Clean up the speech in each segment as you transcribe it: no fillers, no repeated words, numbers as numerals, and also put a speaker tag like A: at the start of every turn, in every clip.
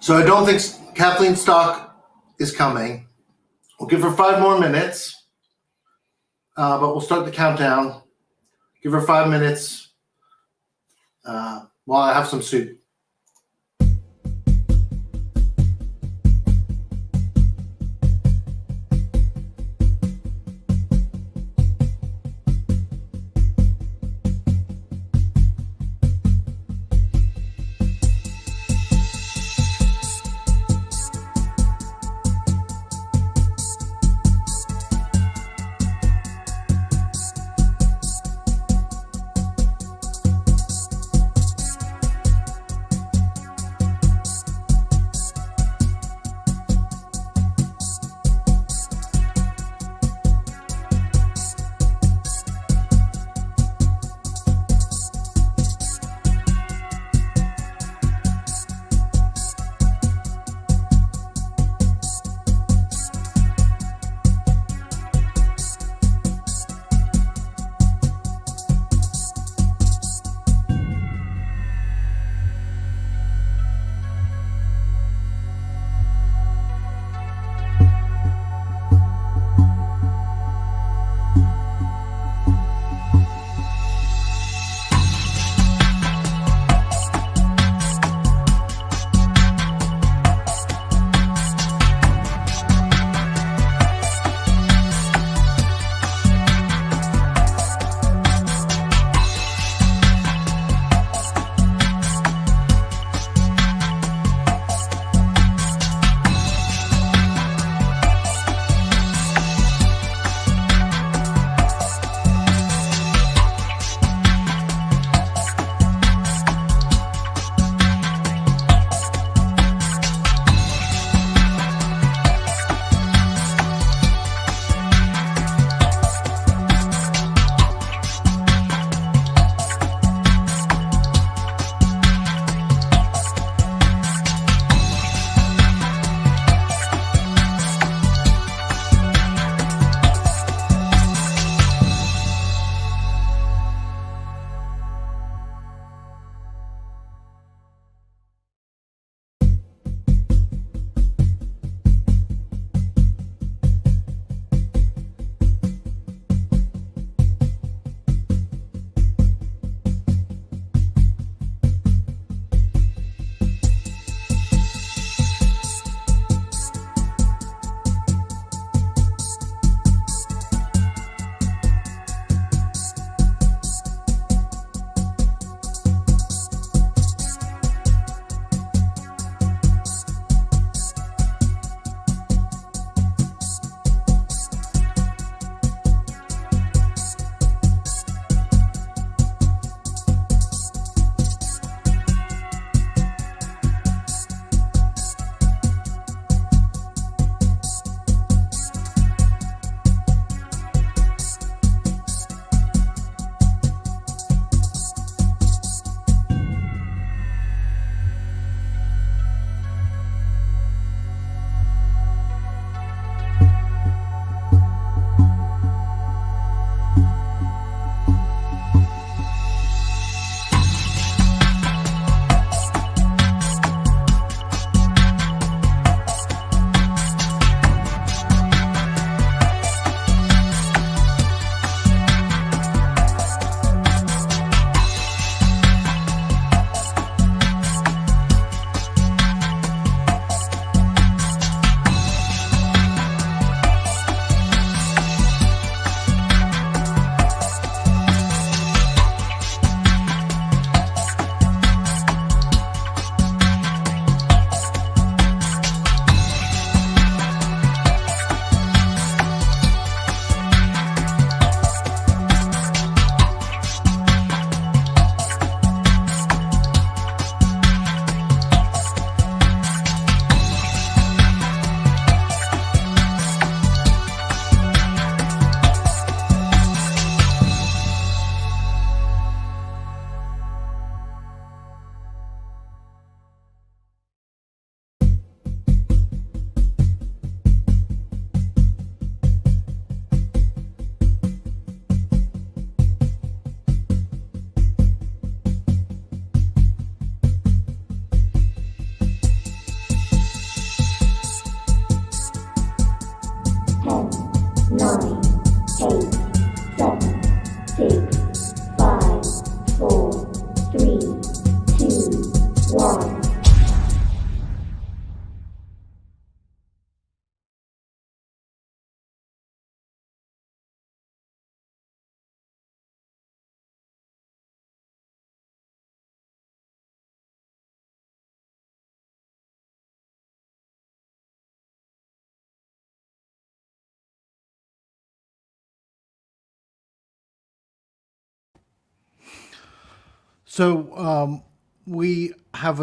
A: So I don't think Kathleen Stock is coming. We'll give her 5 more minutes, but we'll start the countdown. Give her 5 minutes while I have some soup. So we have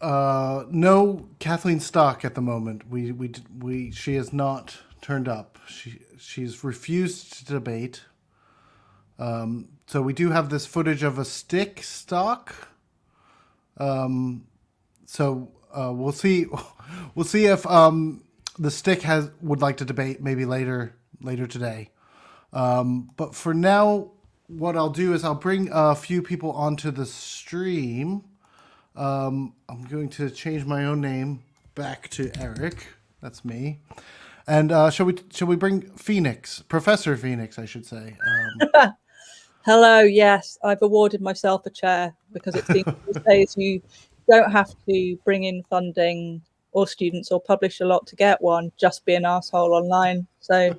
A: no Kathleen Stock at the moment. She has not turned up. She's refused to debate. So we do have this footage of a stick stock. So we'll see. We'll see if the stick would like to debate maybe later today. But for now, what I'll do is I'll bring a few people onto the stream. I'm going to change my own name back to Eric. That's me. And shall we bring Phoenix, Professor Phoenix, I should say.
B: Hello. Yes, I've awarded myself a chair because it seems these days you don't have to bring in funding or students or publish a lot to get one. Just be an asshole online. So.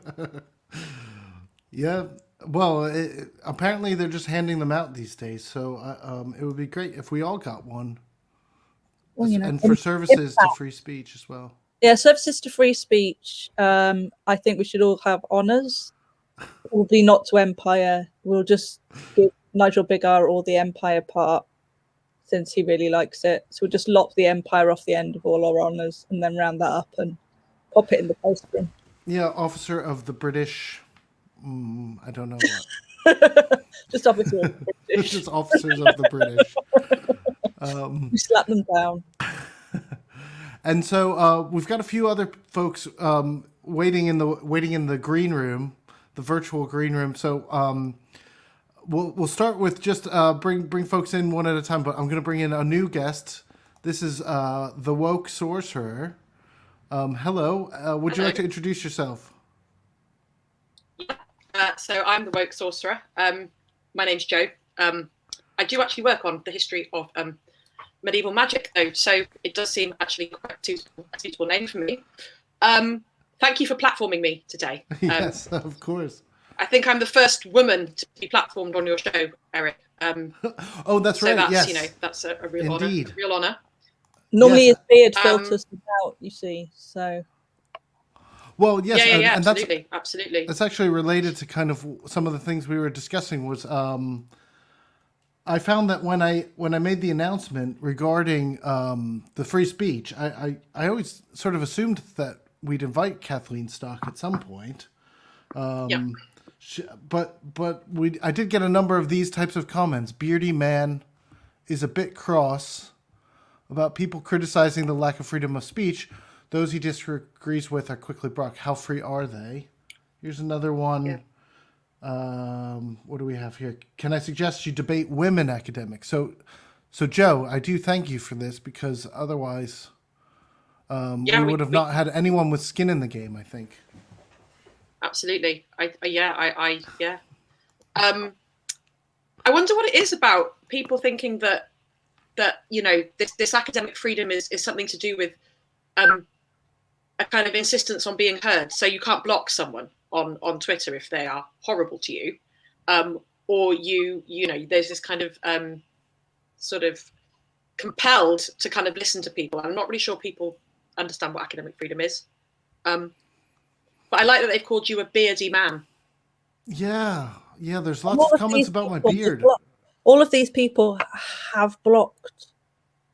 A: Yeah. Well, apparently they're just handing them out these days. So it would be great if we all got one. Well, and for services to free speech as well.
B: Yeah, services to free speech. I think we should all have honours. Probably not to Empire. We'll just give Nigel Big R all the Empire part since he really likes it. So we'll just lop the Empire off the end of all our honours and then round that up and pop it in the post bin.
A: Yeah, Officer of the British. I don't know what.
B: Just officers of the British.
A: Just officers of the British.
B: We slap them down.
A: And so we've got a few other folks waiting in the green room, the virtual green room. So we'll start with just bring folks in one at a time. But I'm going to bring in a new guest. This is the Woke Sorcerer. Hello. Would you like to introduce yourself?
C: So I'm the Woke Sorcerer. My name's Jo. I do actually work on the history of medieval magic, though, so it does seem actually quite a suitable name for me. Thank you for platforming me today.
A: Yes, of course.
C: I think I'm the first woman to be platformed on your show, Eric.
A: Oh, that's right.
C: That's,
A: yes,
C: that's a real
A: Indeed.
C: honor. A real honor.
B: Normally, his beard filters out. You see, so.
A: Well, yes,
C: yeah,
A: and
C: absolutely, absolutely.
A: That's actually related to kind of some of the things we were discussing. Was I found that when I made the announcement regarding the free speech, I always sort of assumed that we'd invite Kathleen Stock at some point.
C: Yeah.
A: But I did get a number of these types of comments. Beardy man is a bit cross about people criticizing the lack of freedom of speech. Those he disagrees with are quickly blocked. How free are they? Here's another one. Yeah. What do we have here? Can I suggest you debate women academics? So Jo, I do thank you for this because otherwise we would have not had anyone with skin in the game, I think.
C: Absolutely. I wonder what it is about people thinking that this academic freedom is something to do with a kind of insistence on being heard. So you can't block someone on Twitter if they are horrible to you, or there's this kind of sort of compelled to kind of listen to people. I'm not really sure people understand what academic freedom is, but I like that they've called you a beardy man.
A: Yeah. There's lots of comments about my beard.
B: All of these people have blocked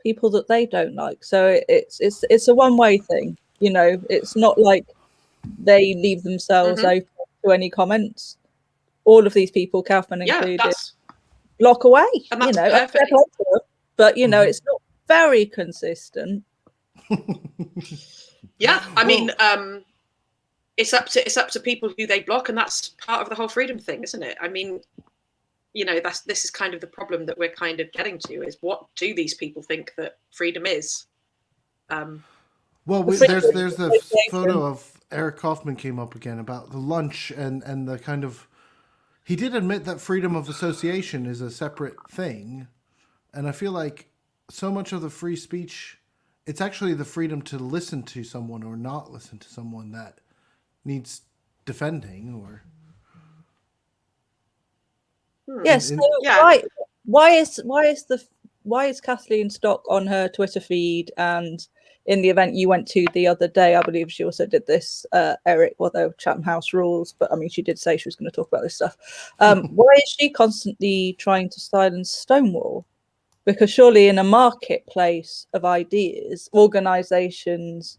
B: people that they don't like, so it's a one-way thing. It's not like they leave themselves open to any comments. All of these people, Kaufman included, block away.
C: And that's perfect.
B: But it's not very consistent.
C: Yeah, I mean, it's up to people who they block, and that's part of the whole freedom thing, isn't it? I mean, this is kind of the problem that we're kind of getting to, is what do these people think that freedom is?
A: Well, there's the photo of Eric Kaufman came up again about the lunch and the kind of, he did admit that freedom of association is a separate thing. And I feel like so much of the free speech, it's actually the freedom to listen to someone or not listen to someone that needs defending or.
B: Yes. Why is Kathleen Stock on her Twitter feed and in the event you went to the other day, I believe she also did this, Eric, although Chatham House rules, but I mean, she did say she was going to talk about this stuff. Why is she constantly trying to silence Stonewall? Because surely in a marketplace of ideas, organisations,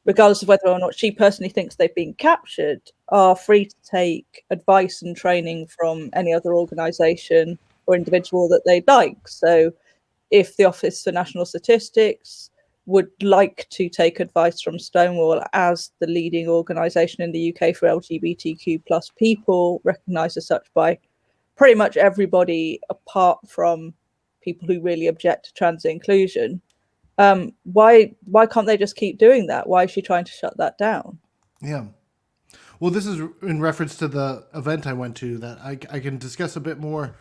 B: regardless of whether or not she personally thinks they've been captured, are free to take advice and training from any other organisation or individual that they'd like. So if the Office for National Statistics would like to take advice from Stonewall as the leading organisation in the UK for LGBTQ plus people, recognised as such by pretty much everybody apart from people who really object to trans inclusion, why can't they just keep doing that? Why is she trying to shut that down?
A: Yeah. Well, this is in reference to the event I went to that I can discuss a bit more.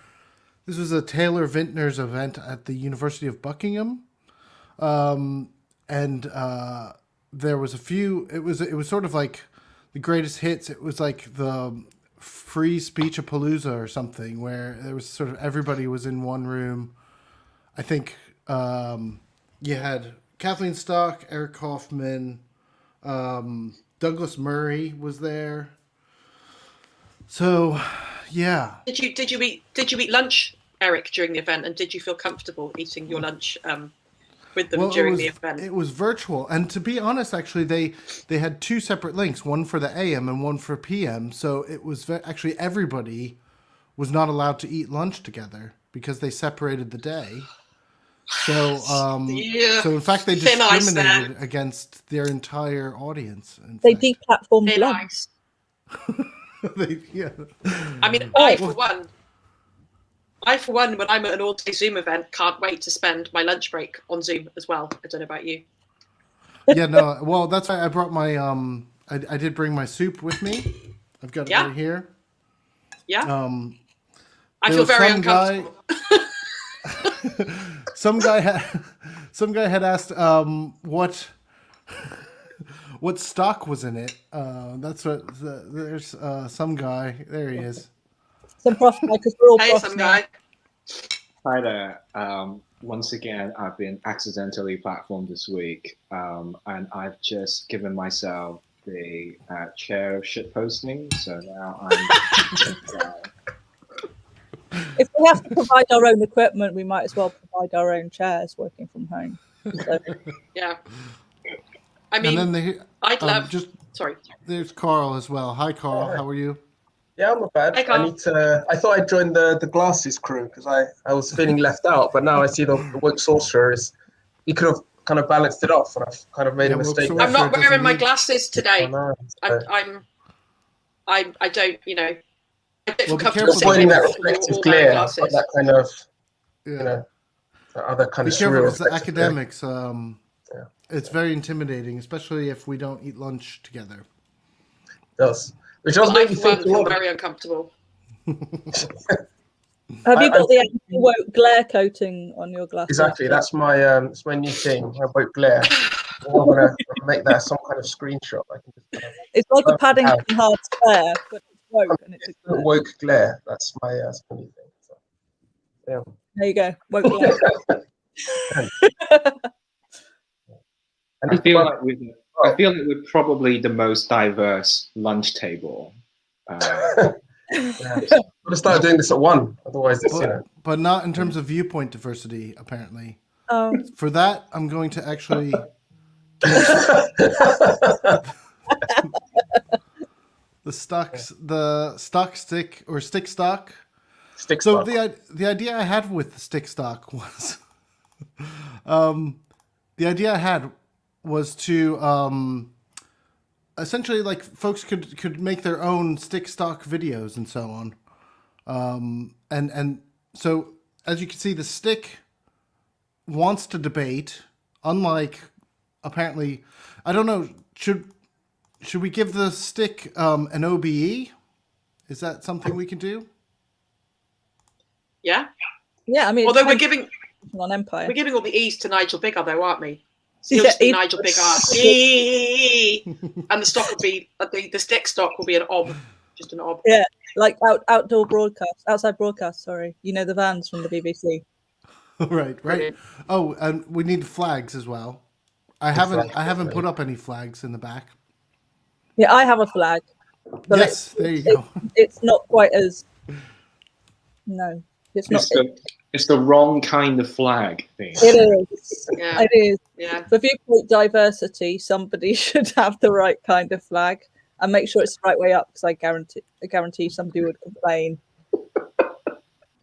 A: This was a Taylor Vintners event at the University of Buckingham. And there was a few, it was sort of like the greatest hits. It was like the free speech-a-palooza or something, where there was sort of everybody was in one room. I think you had Kathleen Stock, Eric Kaufman, Douglas Murray was there. So, yeah.
C: Did you eat lunch, Eric, during the event, and did you feel comfortable eating your lunch with them during the event?
A: It was virtual, and to be honest, actually, they had two separate links, one for the AM and one for PM. So it was actually everybody was not allowed to eat lunch together because they separated the day. So, so in fact, they discriminated against their entire audience.
B: They deplatformed lunch.
A: Yeah.
C: I mean, I for one, when I'm at an all-day Zoom event, can't wait to spend my lunch break on Zoom as well. I don't know about you.
A: Yeah, no. Well, that's why I brought my I did bring my soup with me. I've got it right here.
C: Yeah. I feel very uncomfortable.
A: Some guy had asked what stock was in it. That's what there's some guy. There he is.
B: Some prof, because we're all
C: hey, some guy.
D: Hi there. Once again, I've been accidentally platformed this week, and I've just given myself the chair of shitposting. So now I'm.
B: If we have to provide our own equipment, we might as well provide our own chairs working from home. So.
C: Yeah. I mean,
A: and then
C: I'd love. Sorry.
A: There's Carl as well. Hi, Carl. How are you?
E: Yeah, I'm not bad.
C: Hi, Carl.
E: I thought I'd join the glasses crew because I was feeling left out, but now I see the woke sorcerer is. You could have kind of balanced it off, and I've kind of made a mistake.
C: I'm not wearing my glasses today.
E: I
C: don't, you know.
A: Well, be careful
E: avoiding that reflective glare, that kind of, you know, the other kind of.
A: Be careful with the academics. It's very intimidating, especially if we don't eat lunch together.
E: It does. Which does make me
C: feel very uncomfortable.
B: Have you got the anti-woke glare coating on your glasses?
E: Exactly. That's my new thing. My woke glare. I'm gonna make that some kind of screenshot. I can just.
B: It's like a Paddington hard square, but it's woke and it's a glare.
E: Woke glare. That's my new thing. So, yeah.
B: There you go. Woke glare.
D: I feel like we're probably the most diverse lunch table.
E: Yeah. I'm gonna start doing this at 1, otherwise it's
A: but not in terms of viewpoint diversity, apparently. For that, I'm going to actually the stock stick or stick stock.
E: Stick
A: so
E: stock.
A: the idea I had with the stick stock was to essentially, like, folks could make their own stick stock videos and so on. And so as you can see, the stick wants to debate, unlike apparently, I don't know, should we give the stick an OBE? Is that something we can do?
C: Yeah.
B: Yeah, I mean,
C: although we're giving
B: on Empire.
C: We're giving all the E's to Nigel Biggar, though, aren't we? So
B: Yeah,
C: just be Nigel Biggar. And the stock will be the stick stock will be an ob, just an ob.
B: Yeah, like outside broadcast. Sorry, you know the vans from the BBC.
A: Right. Oh, and we need flags as well. haven't put up any flags in the back.
B: Yeah, I have a flag. But
A: Yes, there you go.
B: It's not quite as. No, it's not.
D: It's the wrong kind of flag thing.
B: It is.
C: Yeah.
B: It is.
C: Yeah.
B: For viewpoint diversity, somebody should have the right kind of flag and make sure it's the right way up, because I guarantee somebody would complain.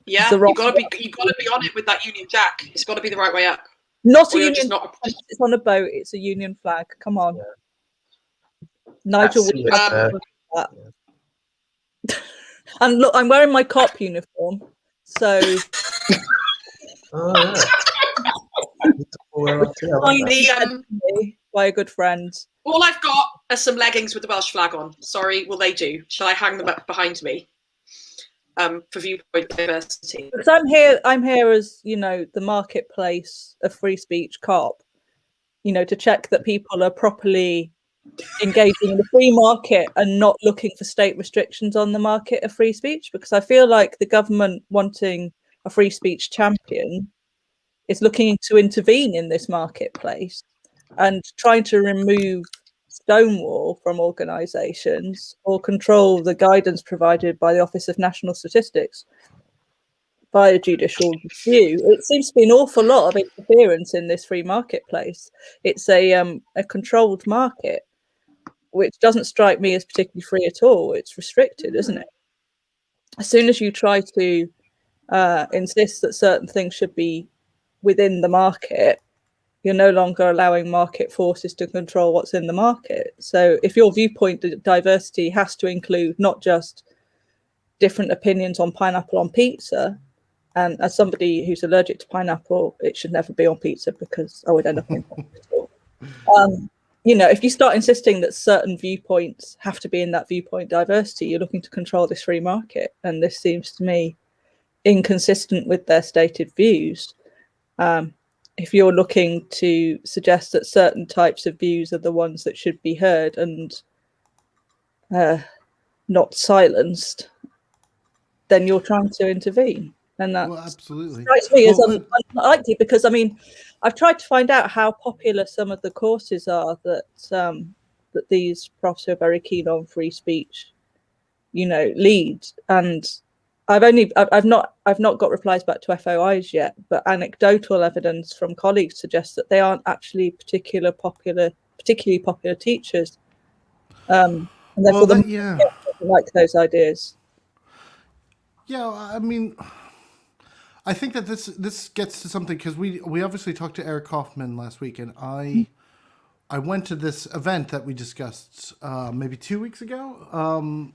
C: Yeah,
B: The wrong
C: you gotta be on it with that Union Jack. It's got to be the right way up.
B: Not
C: Or
B: a
C: you're
B: Union.
C: just not.
B: It's on a boat. It's a Union flag. Come on,
E: Yeah.
B: Nigel.
E: That's
B: Would
E: serious,
B: have that. And look, I'm wearing my cop uniform, so
E: Oh, yeah.
B: by a good friend.
C: All I've got are some leggings with the Welsh flag on. Sorry, will they do? Shall I hang them up behind me? For viewpoint diversity.
B: Because I'm here as, you know, the marketplace of free speech cop, you know, to check that people are properly engaging in the free market and not looking for state restrictions on the market of free speech. Because I feel like the government, wanting a free speech champion, is looking to intervene in this marketplace and trying to remove Stonewall from organisations or control the guidance provided by the Office of National Statistics by a judicial review. It seems to be an awful lot of interference in this free marketplace. It's a controlled market, which doesn't strike me as particularly free at all. It's restricted, isn't it? As soon as you try to insist that certain things should be within the market, you're no longer allowing market forces to control what's in the market. So if your viewpoint diversity has to include not just different opinions on pineapple on pizza, and as somebody who's allergic to pineapple, it should never be on pizza because I would end up in hospital. You know, if you start insisting that certain viewpoints have to be in that viewpoint diversity, you're looking to control this free market. And this seems to me inconsistent with their stated views. If you're looking to suggest that certain types of views are the ones that should be heard and not silenced, then you're trying to intervene. And that
A: absolutely
B: strikes me as unlikely, because, I mean, I've tried to find out how popular some of the courses are that that these profs who are very keen on free speech, you know, lead. And I've not got replies back to FOIs yet, but anecdotal evidence from colleagues suggests that they aren't actually particularly popular teachers. And therefore like those ideas.
A: Yeah, I mean, I think that this gets to something, because we obviously talked to Eric Kaufman last week, and I went to this event that we discussed maybe 2 weeks ago,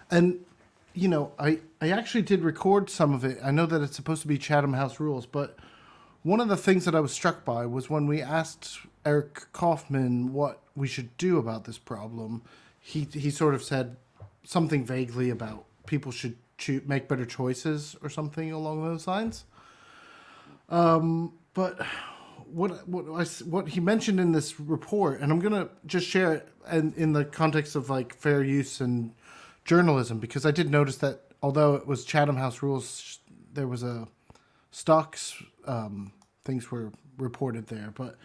A: and you know, I actually did record some of it. I know that it's supposed to be Chatham House rules, but one of the things that I was struck by was when we asked Eric Kaufman what we should do about this problem, he sort of said something vaguely about people should make better choices or something along those lines. But what he mentioned in this report, and I'm gonna just share it in the context of like fair use and journalism, because I did notice that although it was Chatham House rules, there was a stocks things were reported there. But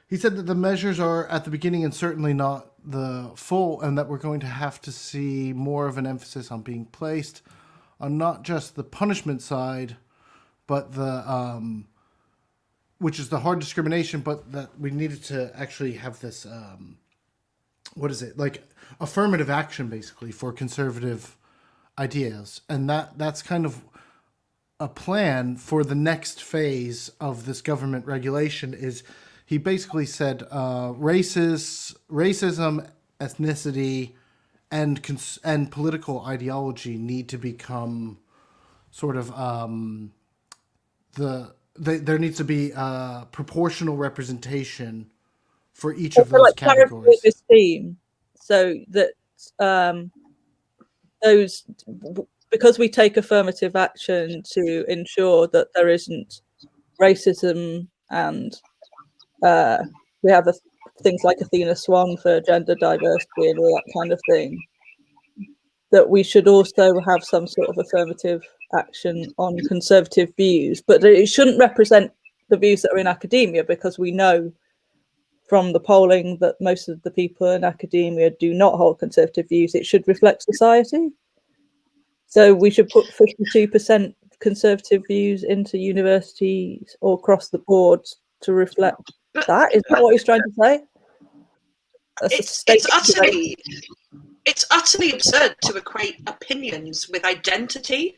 A: he said that the measures are at the beginning and certainly not the full, and that we're going to have to see more of an emphasis on being placed on not just the punishment side, but the which is the hard discrimination, but that we needed to actually have this what is it, like affirmative action basically for conservative ideas. And that's kind of a plan for the next phase of this government regulation. Is he basically said racism, ethnicity, and political ideology need to become sort of there needs to be proportional representation for each of those categories.
B: This theme, so that those, because we take affirmative action to ensure that there isn't racism, and we have things like Athena Swan for gender diversity and all that kind of thing, that we should also have some sort of affirmative action on conservative views, but it shouldn't represent the views that are in academia, because we know from the polling that most of the people in academia do not hold conservative views, it should reflect society. So we should put 52% conservative views into universities or across the board to reflect that. Is that what he's trying to say?
C: It's utterly absurd to equate opinions with identity.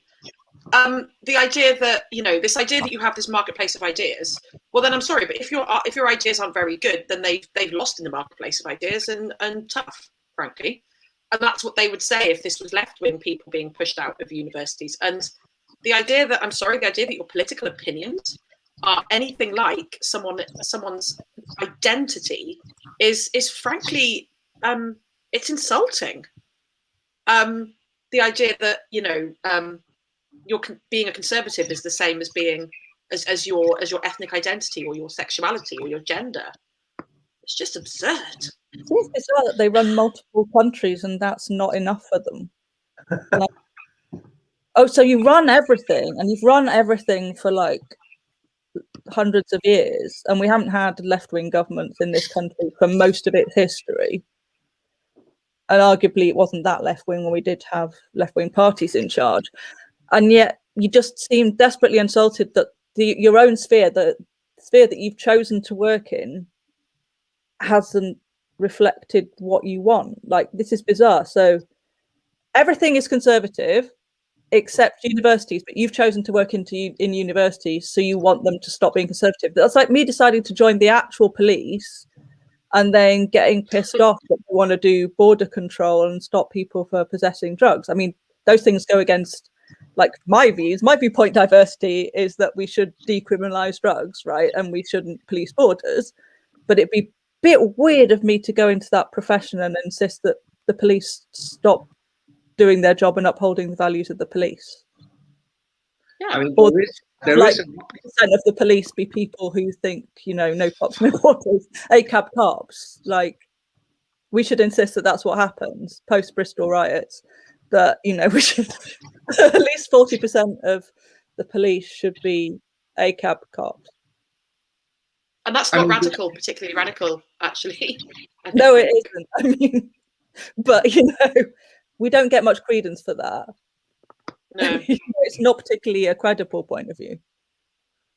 C: The idea that this idea that you have this marketplace of ideas. Well, then I'm sorry, but if your ideas aren't very good, then they've lost in the marketplace of ideas and tough, frankly. And that's what they would say if this was left-wing people being pushed out of universities. And the idea that your political opinions are anything like someone's identity is frankly it's insulting. The idea that you're being a conservative is the same as being as your ethnic identity or your sexuality or your gender. It's just absurd.
B: It's bizarre that they run multiple countries and that's not enough for them. So you run everything, and you've run everything for like hundreds of years, and we haven't had left-wing governments in this country for most of its history. And arguably it wasn't that left-wing when we did have left-wing parties in charge. And yet you just seem desperately insulted that your own sphere, the sphere that you've chosen to work in, hasn't reflected what you want. Like, this is bizarre. So everything is conservative except universities, but you've chosen to work in universities, so you want them to stop being conservative. That's like me deciding to join the actual police and then getting pissed off that we want to do border control and stop people for possessing drugs. I mean, those things go against like my views. My viewpoint diversity is that we should decriminalize drugs, right? And we shouldn't police borders. But it'd be a bit weird of me to go into that profession and insist that the police stop doing their job and upholding the values of the police.
C: Yeah,
D: I mean,
B: Or
D: there
B: like
D: is
B: 10% of the police be people who think, no cops, no orders, ACAB cops. Like, we should insist that that's what happens post Bristol riots. That we should at least 40% of the police should be ACAB cops.
C: And that's not radical, particularly radical, actually.
B: No, it isn't. I mean, but we don't get much credence for that.
C: No,
B: it's not particularly a credible point of view.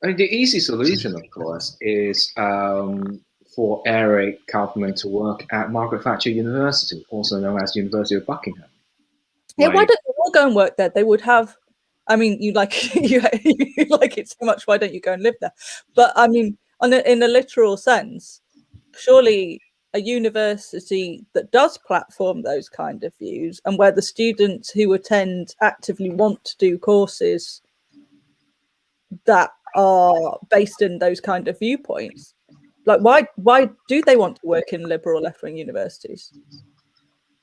D: I mean, the easy solution, of course, is for Eric Kaufman to work at Margaret Thatcher University, also known as University of Buckingham.
B: Yeah, why don't you all go and work there? They would have. I mean, you like you like it so much. Why don't you go and live there? But I mean, in a literal sense, surely a university that does platform those kind of views and where the students who attend actively want to do courses that are based in those kind of viewpoints, like why do they want to work in liberal left-wing universities?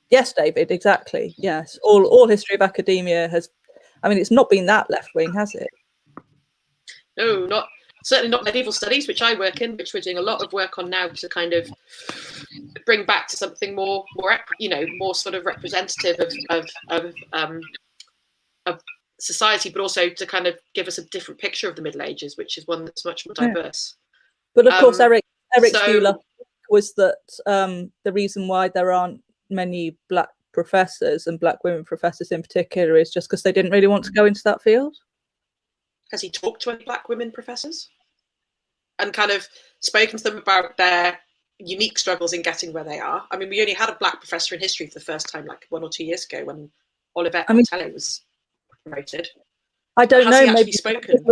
B: Yes, David, exactly. Yes, all history of academia has. I mean, it's not been that left-wing, has it?
C: No, certainly not medieval studies, which I work in, which we're doing a lot of work on now to kind of bring back to something more sort of representative of society, but also to kind of give us a different picture of the Middle Ages, which is one that's much more diverse.
B: But of course, Eric's view was that the reason why there aren't many black professors and black women professors in particular is just because they didn't really want to go into that field.
C: Has he talked to any black women professors and kind of spoken to them about their unique struggles in getting where they are? I mean, we only had a black professor in history for the first time like 1 or 2 years ago when Olivette Martello was promoted.
B: I don't know. Maybe
C: spoken?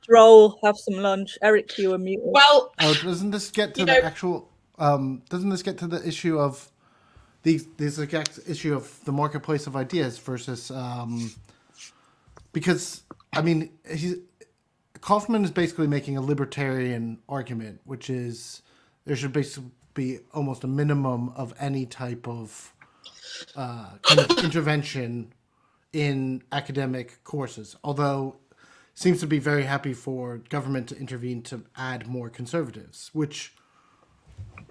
B: Roll, have some lunch. Eric, you were muted.
C: Well,
A: doesn't this get to the actual? Doesn't this get to the issue of this exact issue of the marketplace of ideas versus because I mean Kaufman is basically making a libertarian argument, which is there should basically be almost a minimum of any type of kind of intervention in academic courses, although seems to be very happy for government to intervene to add more conservatives,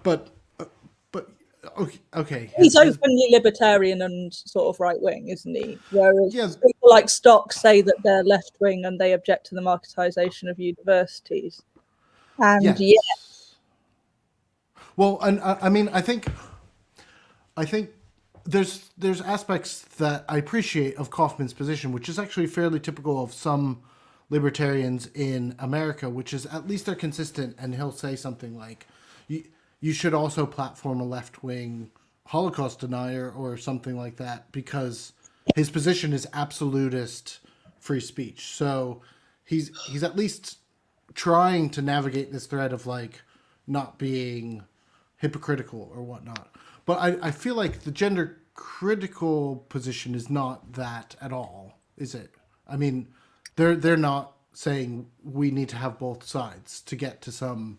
A: but okay.
B: He's openly libertarian and sort of right-wing, isn't he? Whereas people like Stock say that they're left-wing and they object to the marketization of universities. And yes.
A: Well, and I mean, I think there's aspects that I appreciate of Kaufman's position, which is actually fairly typical of some libertarians in America, which is at least they're consistent, and he'll say something like, you should also platform a left-wing Holocaust denier or something like that, because his position is absolutist free speech. So he's at least trying to navigate this thread of like not being hypocritical or whatnot. But I feel like the gender critical position is not that at all, is it? I mean, they're not saying we need to have both sides to get to some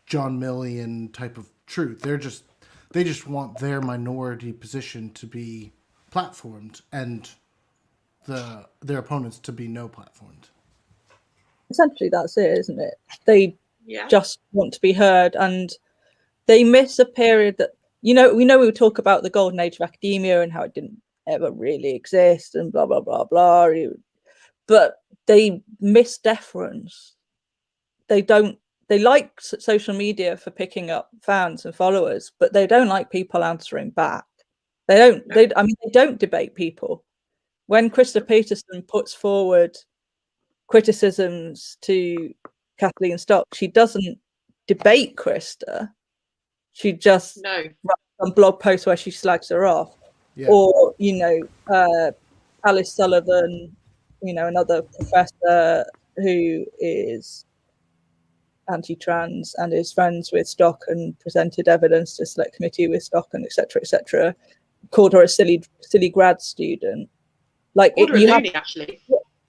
A: John Millian type of truth. They just want their minority position to be platformed and their opponents to be no platformed.
B: Essentially, that's it, isn't it? They
C: Yeah.
B: just want to be heard, and they miss a period that, we would talk about the golden age of academia and how it didn't ever really exist and blah blah blah blah, but they miss deference. They like social media for picking up fans and followers, but they don't like people answering back. They don't debate people. When Krista Peterson puts forward criticisms to Kathleen Stock, she doesn't debate Krista. She just writes a blog post where she slags her off.
A: Yeah.
B: Or, Alice Sullivan, another professor who is anti-trans and is friends with Stock and presented evidence to select committee with Stock and etc., called her a silly grad student. Like
C: actually.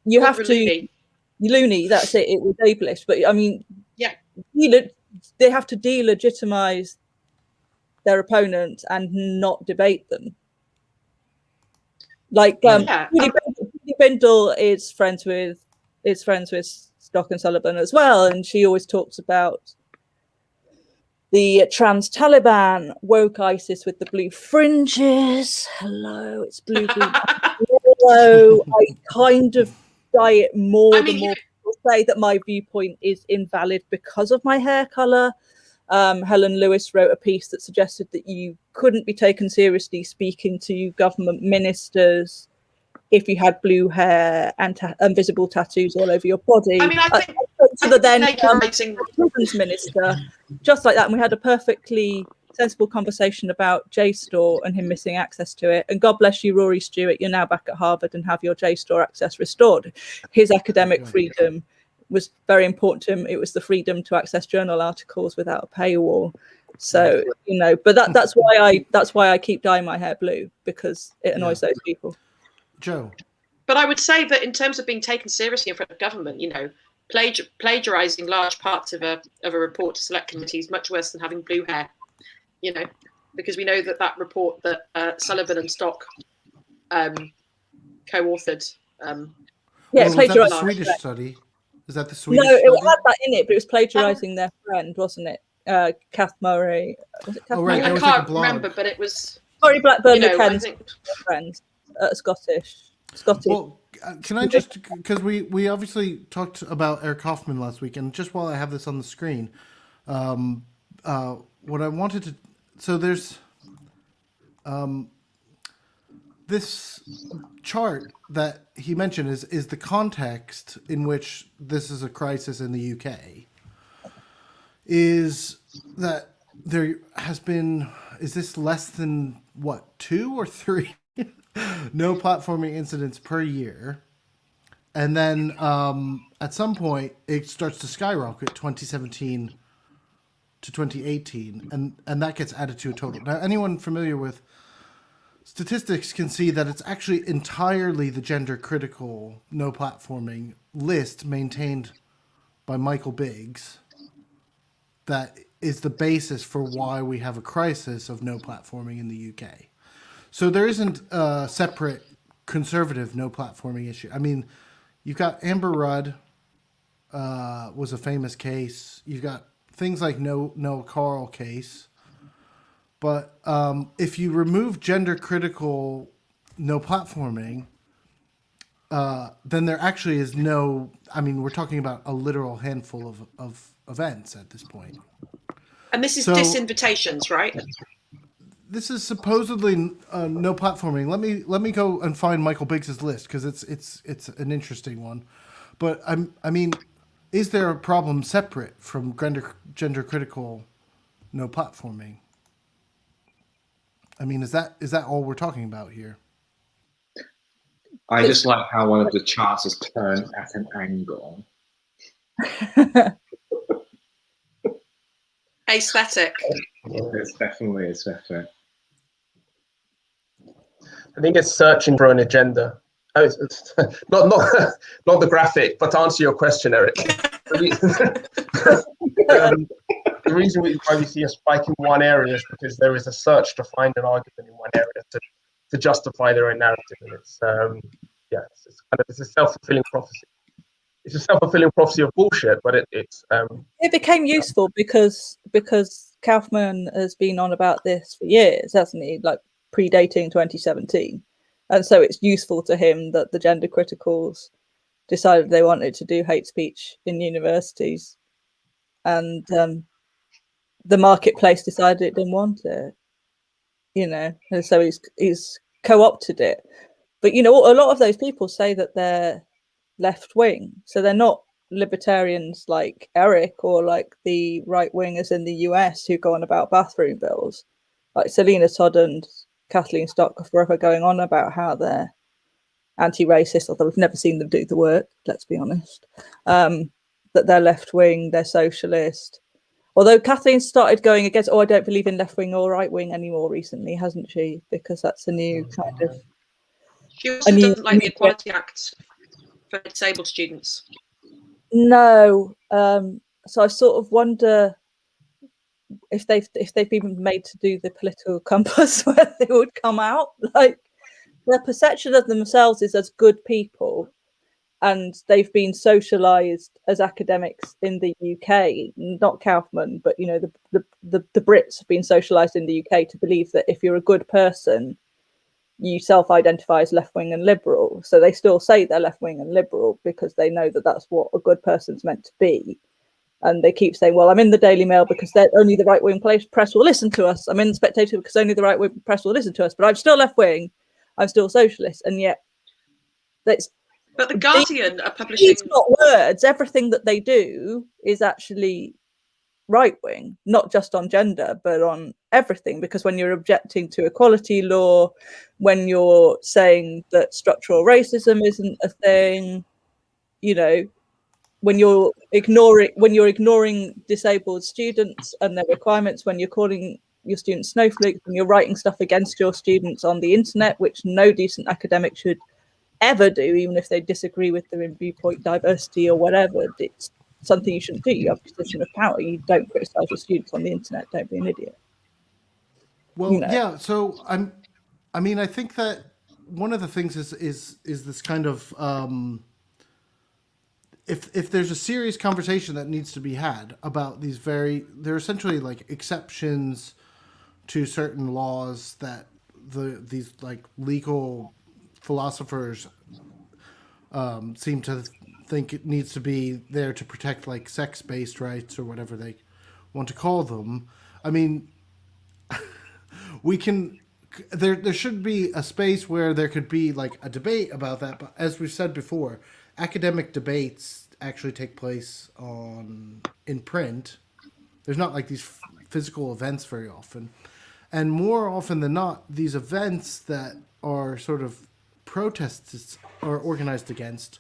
B: You have to loony. That's it. It was ableist, but I mean,
C: yeah,
B: they have to delegitimize their opponents and not debate them. Like Judy Bindel is friends with Stock and Sullivan as well, and she always talks about the trans Taliban, woke ISIS with the blue fringes. Hello, it's blue. Hello, I kind of diet more the more people say that my viewpoint is invalid because of my hair color. Helen Lewis wrote a piece that suggested that you couldn't be taken seriously speaking to government ministers if you had blue hair and visible tattoos all over your body.
C: I mean, I think
B: other than children's minister, just like that, and we had a perfectly sensible conversation about JSTOR and him missing access to it. And God bless you, Rory Stewart, you're now back at Harvard and have your JSTOR access restored. His academic freedom was very important to him. It was the freedom to access journal articles without a paywall. So, but that's why I keep dyeing my hair blue, because it annoys those people.
A: Joe.
C: But I would say that in terms of being taken seriously in front of government, plagiarizing large parts of a report to select committees is much worse than having blue hair, because we know that report that Sullivan and Stock co-authored.
A: Was that the Swedish study? Is that the Swedish study?
B: No, it had that in it, but it was plagiarizing their friend, wasn't it? Kath Murray. Was it Kath Murray?
C: I can't remember, but it was.
B: Sorry, Blackburn McKenn's friend, Scottish.
A: Well, can I just, because we obviously talked about Eric Kaufman last week, and just while I have this on the screen, what I wanted to, so there's this chart that he mentioned is the context in which this is a crisis in the UK, is that there has been, is this less than, 2 or 3 no platforming incidents per year? And then at some point, it starts to skyrocket 2017 to 2018, and that gets added to a total. Now, anyone familiar with statistics can see that it's actually entirely the gender critical no platforming list maintained by Michael Biggs that is the basis for why we have a crisis of no platforming in the UK. So there isn't a separate conservative no platforming issue. I mean, you've got Amber Rudd was a famous case. You've got things like Noah Carl case. But if you remove gender critical no platforming, then there actually is no, I mean, we're talking about a literal handful of events at this point.
C: And this is
A: So-
C: disinvitations, right?
A: This is supposedly no platforming. Let me go and find Michael Biggs's list because it's an interesting one. But I mean, is there a problem separate from gender critical no platforming? I mean, is that all we're talking about here?
D: I just like how one of the charts is turned at an angle.
C: Aesthetic.
D: It's definitely aesthetic.
E: I think it's searching for an agenda. Oh, it's not the graphic, but to answer your question, Eric. The reason why we see a spike in one area is because there is a search to find an argument in one area to justify their own narrative, and it's it's a self-fulfilling prophecy. It's a self-fulfilling prophecy of bullshit, but
B: It became useful because Kaufman has been on about this for years, hasn't he? Like predating 2017, and so it's useful to him that the gender criticals decided they wanted to do hate speech in universities, and the marketplace decided it didn't want it. And so he's co-opted it. But a lot of those people say that they're left wing, so they're not libertarians like Eric or like the right wingers in the US who go on about bathroom bills, like Selena Todd and Kathleen Stock are forever going on about how they're anti-racist, although we've never seen them do the work, let's be honest. That they're left wing, they're socialist. Although Kathleen started going against, I don't believe in left wing or right wing anymore recently, hasn't she? Because that's a new kind of.
C: She also doesn't like the Equality Act for disabled students.
B: No, so I sort of wonder if they've been made to do the political compass where they would come out. Like their perception of themselves is as good people, and they've been socialized as academics in the UK, not Kaufman, but the Brits have been socialized in the UK to believe that if you're a good person, you self-identify as left-wing and liberal. So they still say they're left-wing and liberal because they know that that's what a good person's meant to be. And they keep saying, well, I'm in the Daily Mail because only the right-wing press will listen to us. I'm in the Spectator because only the right-wing press will listen to us. But I'm still left-wing. I'm still socialist. And yet that's...
C: But the Guardian are publishing...
B: It's not words. Everything that they do is actually right-wing, not just on gender, but on everything. Because when you're objecting to equality law, when you're saying that structural racism isn't a thing, when you're ignoring disabled students and their requirements, when you're calling your students snowflakes, when you're writing stuff against your students on the internet, which no decent academic should ever do, even if they disagree with them in viewpoint diversity or whatever. It's something you shouldn't do. You have a position of power. You don't criticize your students on the internet. Don't be an idiot.
A: Well, yeah. So I think that one of the things is this kind of if there's a serious conversation that needs to be had about they're essentially like exceptions to certain laws that these like legal philosophers seem to think it needs to be there to protect like sex-based rights or whatever they want to call them. I mean, there should be a space where there could be like a debate about that, but as we've said before, academic debates actually take place in print. There's not like these physical events very often, and more often than not, these events that are sort of protests are organized against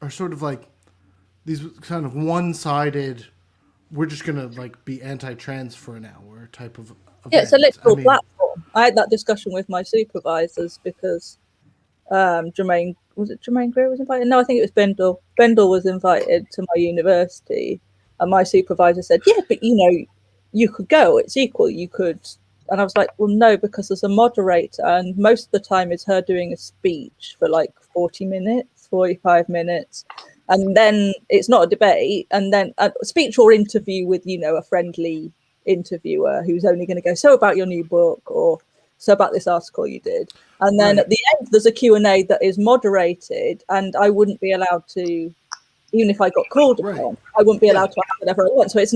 A: are sort of like these kind of one-sided, we're just gonna like be anti-trans for an hour type of event.
B: Yeah, it's a literal platform. I had that discussion with my supervisors because Jermaine Greer was invited? No, I think it was Bendel. Bendel was invited to my university, and my supervisor said, yeah, but you could go, it's equal, you could. And I was like, well, no, because there's a moderator, and most of the time it's her doing a speech for like 40 minutes, 45 minutes. And then it's not a debate, and then a speech or interview with, a friendly interviewer who's only going to go, so about your new book, or so about this article you did. And then at the end, there's a Q&A that is moderated, and I wouldn't be allowed to, even if I got called upon, I wouldn't be allowed to ask whatever I want. So it's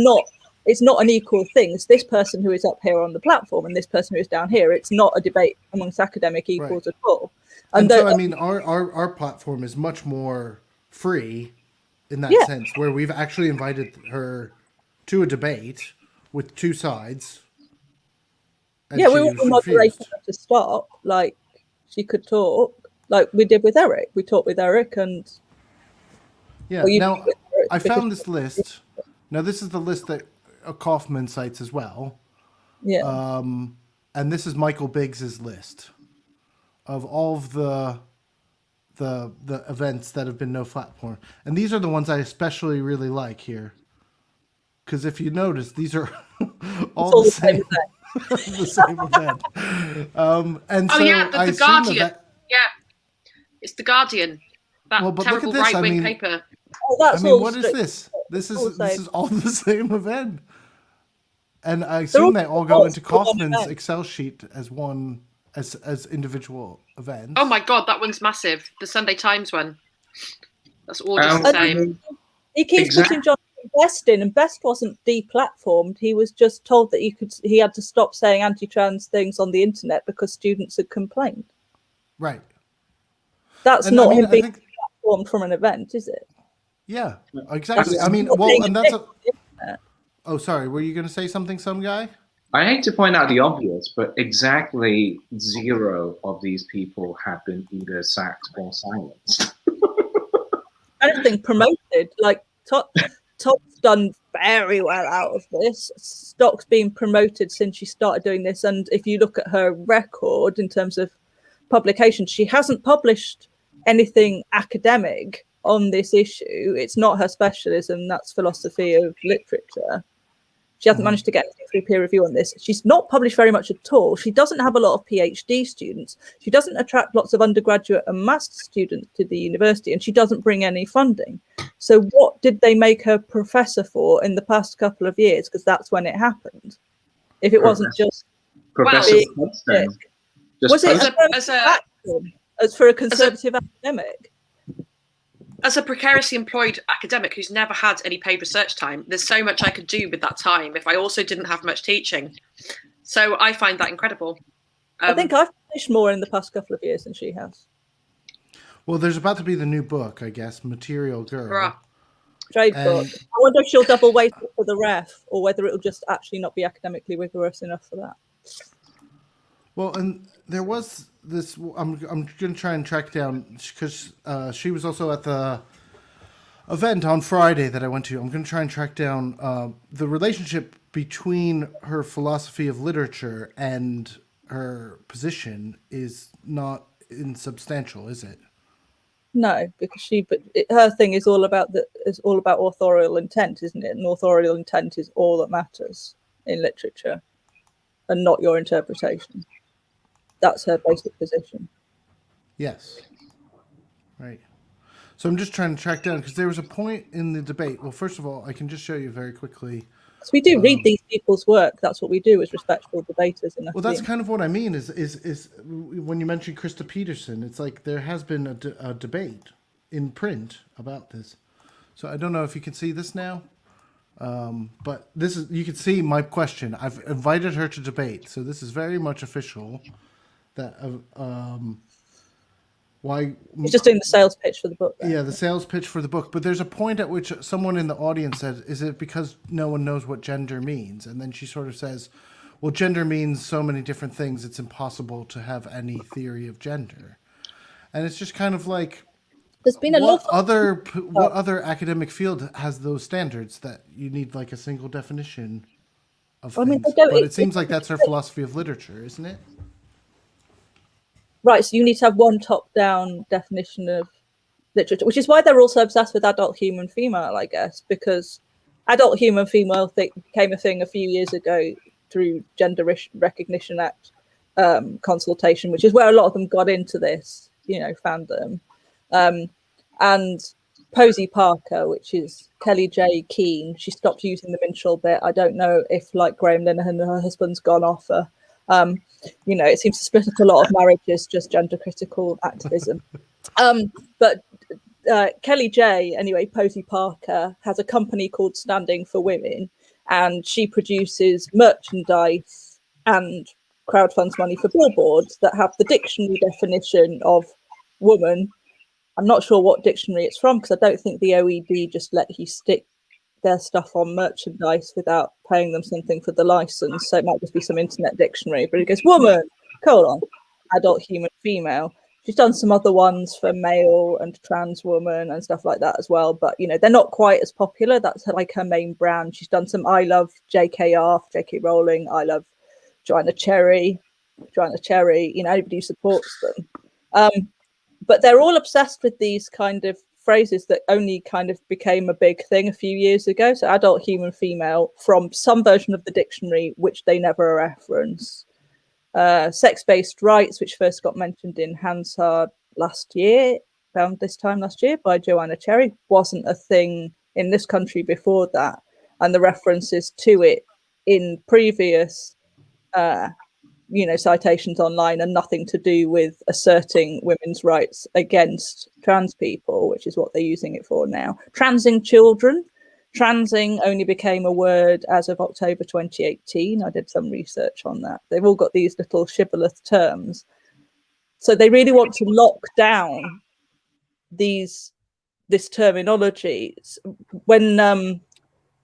B: it's not an equal thing. It's this person who is up here on the platform and this person who is down here. It's not a debate amongst academic equals
A: Right.
B: at all.
A: And so, I mean, our platform is much more free in that sense, where we've actually invited her to a debate with two sides. And
B: yeah,
A: she
B: we
A: was
B: were moderating
A: refused.
B: her to stop. Like, she could talk, like we did with Eric. We talked with Eric, and
A: Yeah.
B: well, you
A: Now,
B: did with Eric
A: I
B: because-
A: found this list. Now, this is the list that Kaufman cites as well.
B: yeah.
A: And this is Michael Biggs's list of all of the events that have been no platform. And these are the ones I especially really like here. Because if you notice, these are all the same the same event. And so
C: yeah,
A: I
C: the
A: assume
C: Guardian. Yeah, it's the Guardian. That
A: Well, but look
C: terrible
A: at this, I
C: right-wing
A: mean-
C: paper.
B: Oh, that's
A: I mean,
B: all
A: what is
B: strict-
A: this? This
B: all
A: is this
B: same.
A: is all the same event. And I
B: all
A: assume they all go into
B: for one
A: Kaufman's
B: event.
A: Excel sheet as one as individual events.
C: Oh my God, that one's massive. The Sunday Times one. That's all just
D: Um,
C: the
D: I
C: same.
D: mean,
B: He keeps
D: Exact-
B: putting Jonathan Best in, and Best wasn't deplatformed. He was just told that he had to stop saying anti-trans things on the internet because students had complained.
A: Right.
B: That's
A: And
B: not
A: I mean,
B: him
A: I
B: being
A: think
B: platformed from an event, is it?
A: yeah, exactly.
B: That's
A: I mean,
B: not
A: well,
B: being
A: and that's a,
B: a-
A: oh, sorry. Were you going to say something, some guy?
D: I hate to point out the obvious, but exactly 0 of these people have been either sacked or silenced.
B: anything promoted. Like Top's done very well out of this. Stock's been promoted since she started doing this, and if you look at her record in terms of publications, she hasn't published anything academic on this issue. It's not her specialism. That's philosophy of literature. She hasn't managed to get anything through peer review on this. She's not published very much at all. She doesn't have a lot of PhD students. She doesn't attract lots of undergraduate and master's students to the university, and she doesn't bring any funding. So what did they make her professor for in the past couple of years? Because that's when it happened. If it wasn't just
D: Professor
B: Well,
D: Princeton just
B: was it
D: posted-
B: as for a conservative academic?
C: As a precariously employed academic who's never had any paid research time, there's so much I could do with that time if I also didn't have much teaching. So I find that incredible.
B: I think I've published more in the past couple of years than she has.
A: Well, there's about to be the new book, I guess, Material Girl.
C: Bruh.
B: Trade
A: And-
B: book. I wonder if she'll double weight it for the ref, or whether it'll just actually not be academically rigorous enough for that.
A: Well, and there was this. I'm going to try and track down because she was also at the event on Friday that I went to. I'm going to try and track down the relationship between her philosophy of literature and her position is not insubstantial, is it?
B: No, because her thing is all about authorial intent, isn't it? And authorial intent is all that matters in literature, and not your interpretation. That's her basic position.
A: Yes. Right. So I'm just trying to track down because there was a point in the debate. Well, first of all, I can just show you very quickly.
B: So we do read these people's work. That's what we do as respectful debaters. In
A: Well, that's kind of what I mean. Is when you mentioned Krista Peterson, it's like there has been a debate in print about this. So I don't know if you can see this now, but this is you can see my question. I've invited her to debate, so this is very much official. That why
B: He's just doing the sales pitch for the book. There.
A: yeah, the sales pitch for the book. But there's a point at which someone in the audience said, is it because no one knows what gender means? And then she sort of says, well, gender means so many different things, it's impossible to have any theory of gender. And it's just kind of like,
B: There's been a lot of
A: what other academic field has those standards that you need like a single definition of
B: I mean,
A: things?
B: they don't-
A: But it seems like that's her philosophy of literature, isn't it?
B: right. So you need to have one top-down definition of literature, which is why they're also obsessed with adult human female, I guess, because adult human female became a thing a few years ago through Gender Recognition Act consultation, which is where a lot of them got into this, fandom. And Posey Parker, which is Kelly J. Keane, she stopped using the minstrel bit. I don't know if, like Graham Linehan, her husband's gone off her. It seems to split up a lot of marriages, just gender critical activism. But Kelly J, anyway, Posey Parker, has a company called Standing for Women, and she produces merchandise and crowdfunds money for billboards that have the dictionary definition of woman. I'm not sure what dictionary it's from, because I don't think the OEB just let you stick their stuff on merchandise without paying them something for the license. So it might just be some internet dictionary, but it goes woman, adult, human, female. She's done some other ones for male and trans woman and stuff like that as well, but you know, they're not quite as popular. That's like her main brand. She's done some I love JKR, JK Rowling, I love Joanna Cherry, you know, anybody who supports them. But they're all obsessed with these kind of phrases that only kind of became a big thing a few years ago. So adult, human, female, from some version of the dictionary, which they never reference. Sex-based rights, which first got mentioned in Hansard around this time last year by Joanna Cherry, wasn't a thing in this country before that. And the references to it in previous citations online are nothing to do with asserting women's rights against trans people, which is what they're using it for now. Transing children. Transing only became a word as of October 2018. I did some research on that. They've all got these little shibboleth terms. So they really want to lock down this terminology. When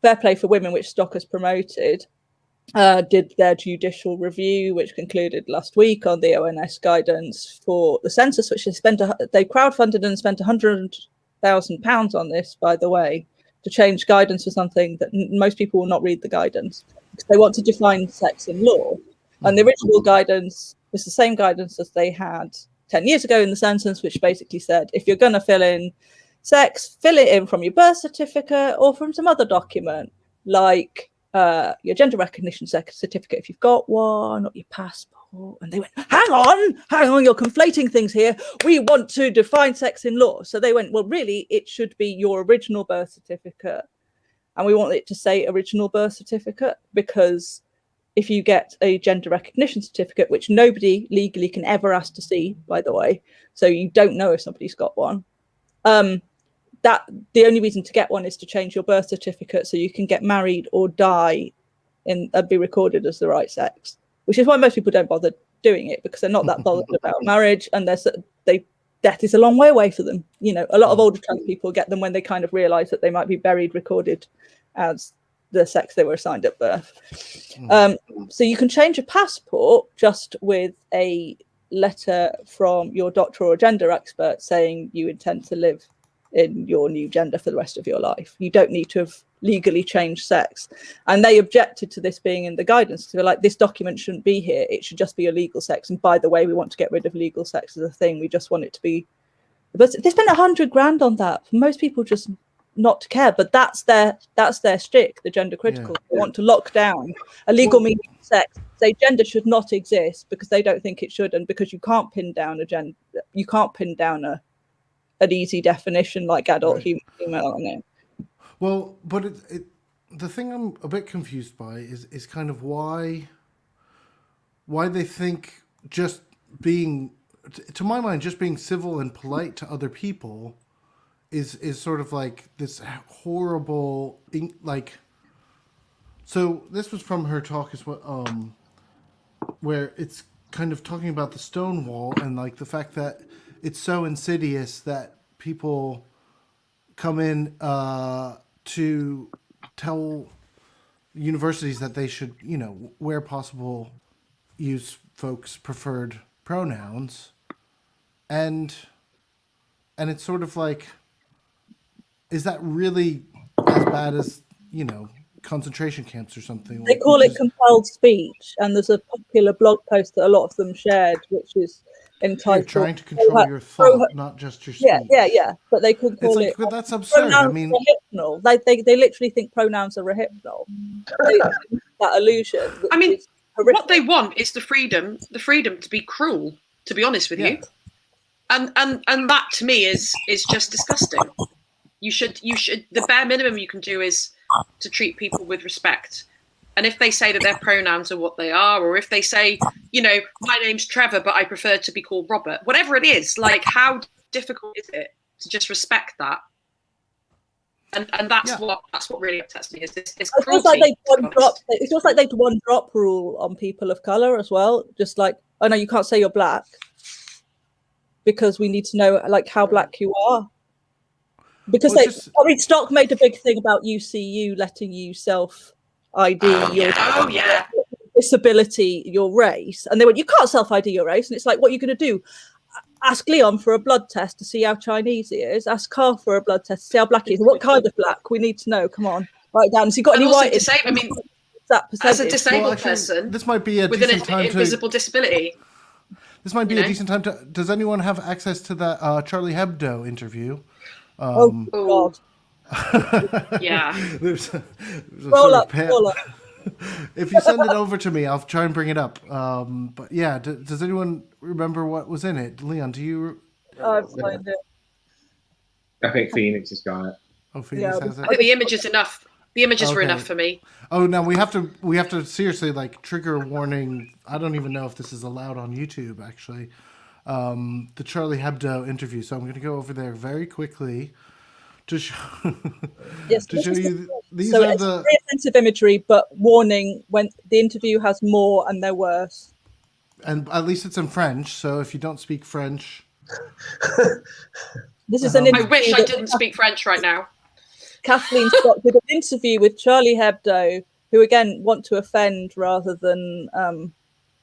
B: Fair Play for Women, which Stock has promoted, did their judicial review, which concluded last week on the ONS guidance for the census, which they crowdfunded and spent £100,000 on this, by the way, to change guidance for something that most people will not read the guidance, because they want to define sex in law. And the original guidance was the same guidance as they had 10 years ago in the census, which basically said, if you're going to fill in sex, fill it in from your birth certificate or from some other document, like your gender recognition certificate if you've got one, or your passport. And they went, hang on, you're conflating things here. We want to define sex in law. So they went, well, really, it should be your original birth certificate. And we want it to say original birth certificate, because if you get a gender recognition certificate, which nobody legally can ever ask to see, by the way, so you don't know if somebody's got one, that the only reason to get one is to change your birth certificate so you can get married or die and be recorded as the right sex, which is why most people don't bother doing it, because they're not that bothered about marriage, and death is a long way away for them. You know, a lot of older trans people get them when they kind of realize that they might be buried, recorded as the sex they were assigned at birth. So you can change a passport just with a letter from your doctor or gender expert saying you intend to live in your new gender for the rest of your life. You don't need to have legally changed sex. And they objected to this being in the guidance. They were like, this document shouldn't be here. It should just be a legal sex. And by the way, we want to get rid of legal sex as a thing. We just want it to be. But they spent $100,000 on that. Most people just not to care. But that's their shtick, the gender critical. They want to lock down a legal meaning of sex. Say gender should not exist because they don't think it should, and because you can't pin down a gender, you can't pin down an easy definition like adult, human, female on it.
A: Well, but the thing I'm a bit confused by is kind of why they think just being, to my mind, just being civil and polite to other people is sort of like this horrible, like. So this was from her talk as well, where it's kind of talking about the Stonewall and like the fact that it's so insidious that people come in to tell universities that they should, you know, where possible, use folks' preferred pronouns, and it's sort of like, is that really as bad as, you know, concentration camps or something?
B: They call it compelled speech, and there's a popular blog post that a lot of them shared, which is entitled
A: You're trying to control your thought, not just your speech.
B: Yeah. But they could call it.
A: But that's absurd. I mean,
B: rehypnol. They literally think pronouns are rehypnol. That illusion.
C: I mean, what they want is the freedom to be cruel. To be honest with you, and that to me is just disgusting. You should. The bare minimum you can do is to treat people with respect. And if they say that their pronouns are what they are, or if they say, you know, my name's Trevor, but I prefer to be called Robert, whatever it is, like, how difficult is it to just respect that? and that's
A: Yeah.
C: what really upsets me is this
B: It feels
C: cruelty.
B: like they'd
C: to be
B: one drop.
C: honest.
B: It feels like they'd one drop rule on people of color as well. Just like, oh no, you can't say you're black because we need to know like how black you are. Because
A: Well, just-
B: I mean, Stock made a big thing about UCU letting you self ID your
C: Oh yeah.
B: disability, your race, and they went, you can't self ID your race, and it's like, what are you going to do? Ask Leon for a blood test to see how Chinese he is. Ask Carl for a blood test to see how black he is. What kind of black? We need to know. Come on, write it down. Has he got
C: And
B: any
C: also
B: white?
C: I mean,
B: That
C: as a
B: percentage.
C: disabled person
A: this might be a
C: with an
A: decent time to.
C: invisible disability.
A: This might be
C: you
A: a
C: know?
A: decent time to. Does anyone have access to that Charlie Hebdo interview?
B: Oh God!
C: Yeah.
A: There's a
B: Roll
A: sort of
B: up, roll up.
A: If you send it over to me, I'll try and bring it up. But yeah, does anyone remember what was in it? Leon, do you?
B: I've find it.
D: I think Phoenix has got it.
A: Oh, Phoenix
B: Yeah,
A: has it.
C: I think the image is enough. The images were
A: Okay.
C: enough for me.
A: Oh, now we have to seriously like trigger warning. I don't even know if this is allowed on YouTube actually. The Charlie Hebdo interview. So I'm going to go over there very quickly to show
B: Yes,
A: to
B: this
A: show
B: is
A: you. These
B: so
A: are
B: it's
A: the.
B: very offensive imagery, but warning: when the interview has more and they're worse.
A: And at least it's in French. So if you don't speak French,
B: This is an
C: I
B: interview.
C: wish I
B: that
C: didn't speak French right now.
B: Kathleen Stock did an interview with Charlie Hebdo, who again want to offend rather than.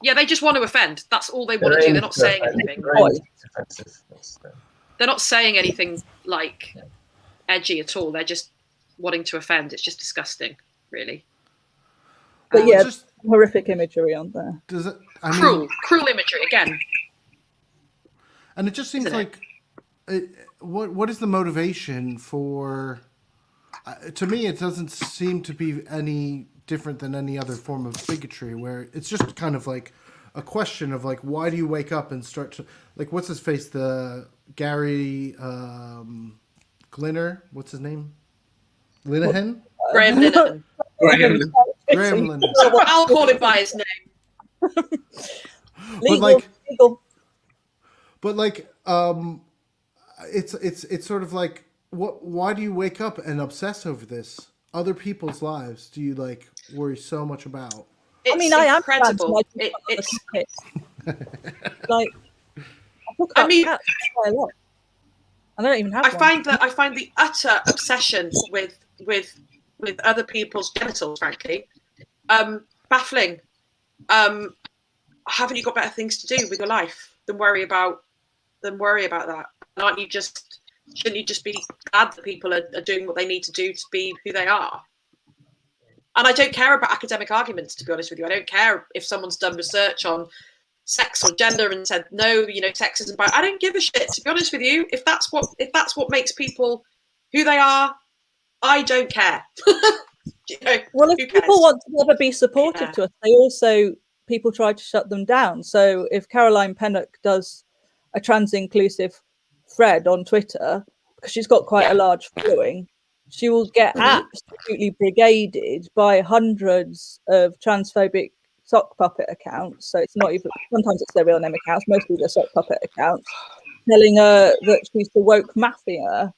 C: Yeah, they just want to offend. That's all they want to do. They're not saying anything. They're not saying anything like edgy at all. They're just wanting to offend. It's just disgusting, really.
B: But yeah,
A: just
B: horrific imagery on there.
A: does it? I
C: Cruel,
A: mean,
C: cruel imagery again.
A: and it just seems
C: Isn't it?
A: like, what is the motivation for? To me, it doesn't seem to be any different than any other form of bigotry, where it's just kind of like a question of like, why do you wake up and start to like, what's his face, the Gary Glinner, what's his name, Linehan,
C: Graham Linehan.
A: Graham Linehan.
C: I'll call him by his name.
B: Legal.
A: But like, it's sort of like, why do you wake up and obsess over this? Other people's lives, do you like worry so much about?
C: It's
B: I mean, I am
C: incredible.
B: it's
C: It's.
B: like
C: I mean,
B: cats quite a lot. I don't even have.
C: I find the utter obsession with other people's genitals, frankly, baffling. Haven't you got better things to do with your life than worry about that? Shouldn't you just be glad that people are doing what they need to do to be who they are? And I don't care about academic arguments, to be honest with you. I don't care if someone's done research on sex or gender and said no, sex isn't bad. I don't give a shit, to be honest with you. If that's what makes people who they are, I don't care.
B: Well, if people want to never be supportive to us, people try to shut them down. So if Caroline Pennock does a trans inclusive thread on Twitter, because she's got quite a large following, she will get absolutely brigaded by hundreds of transphobic sock puppet accounts. So it's not even, sometimes it's their real name accounts, mostly they're sock puppet accounts, telling her that she's the woke mafia.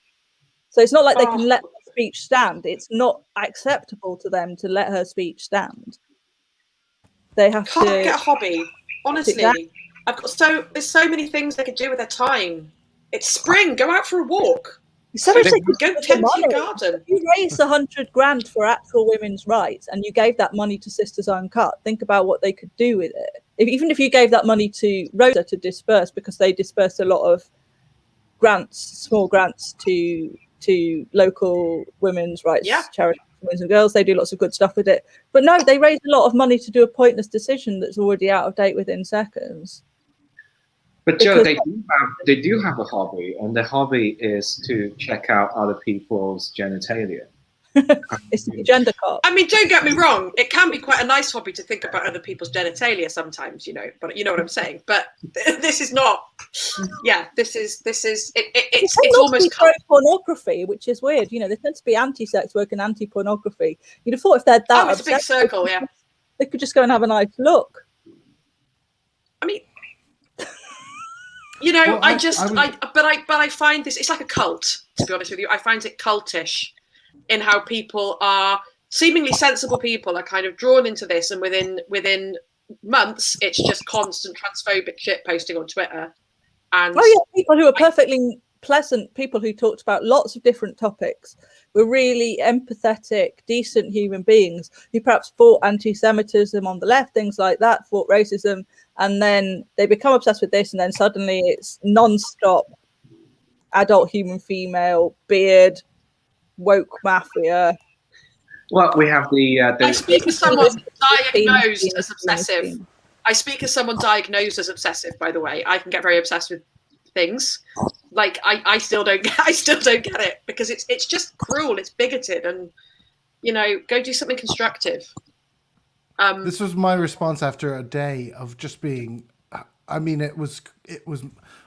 B: So it's not like they can let her speech stand. It's not acceptable to them to let her speech stand. They have
C: Can't
B: to
C: get a hobby. Honestly, there's so many things they could do with their time. It's spring. Go out for a walk.
B: Seriously,
C: go tend to your garden.
B: If you raised $100,000 for actual women's rights and you gave that money to Sisters Uncut, think about what they could do with it. Even if you gave that money to Rosa to disperse, because they disperse a lot of grants, small grants to local women's rights charities, women's and girls. They do lots of good stuff with it. But no, they raise a lot of money to do a pointless decision that's already out of date within seconds.
D: But Joe, they do have a hobby, and the hobby is to check out other people's genitalia.
B: It's the gender cop.
C: I mean, don't get me wrong. It can be quite a nice hobby to think about other people's genitalia sometimes, but you know what I'm saying. But this is not. Yeah, this is. It's almost
B: pornography, which is weird. They tend to be anti-sex work and anti-pornography. You'd have thought if they're that
C: it's a big circle, yeah.
B: They could just go and have a nice look.
C: I mean. I find this, it's like a cult, to be honest with you. I find it cultish. in how people are seemingly sensible people are kind of drawn into this, and within months it's just constant transphobic shit posting on Twitter. And
B: people who are perfectly pleasant, people who talked about lots of different topics, were really empathetic, decent human beings who perhaps fought anti-Semitism on the left, things like that, fought racism, and then they become obsessed with this, and then suddenly it's non-stop adult human female, beard, woke mafia.
D: Well, we have
C: I speak as someone diagnosed as obsessive. I speak as someone diagnosed as obsessive, by the way. I can get very obsessed with things. Like I still don't get it, because it's just cruel, it's bigoted, and go do something constructive.
A: This was my response after a day of just being, I mean, it was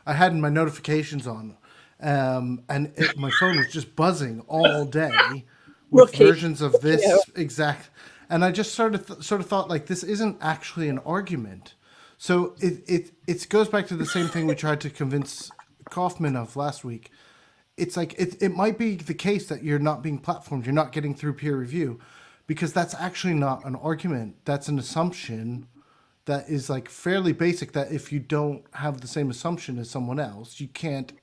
A: I had my notifications on, and my phone was just buzzing all day with versions of this exact, and I just sort of thought, like, this isn't actually an argument. So it goes back to the same thing we tried to convince Kaufman of last week. It's like it might be the case that you're not being platformed, you're not getting through peer review, because that's actually not an argument. That's an assumption that is like fairly basic, that if you don't have the same assumption as someone else, you can't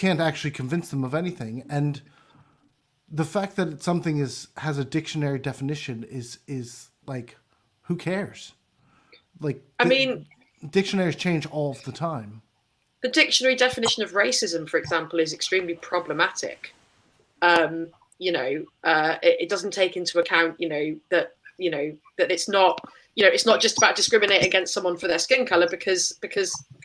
A: actually convince them of anything. And the fact that something has a dictionary definition is like, who cares? Like,
C: I mean,
A: dictionaries change all the time.
C: The dictionary definition of racism, for example, is extremely problematic. It doesn't take into account, that it's not, it's not just about discriminating against someone for their skin color, because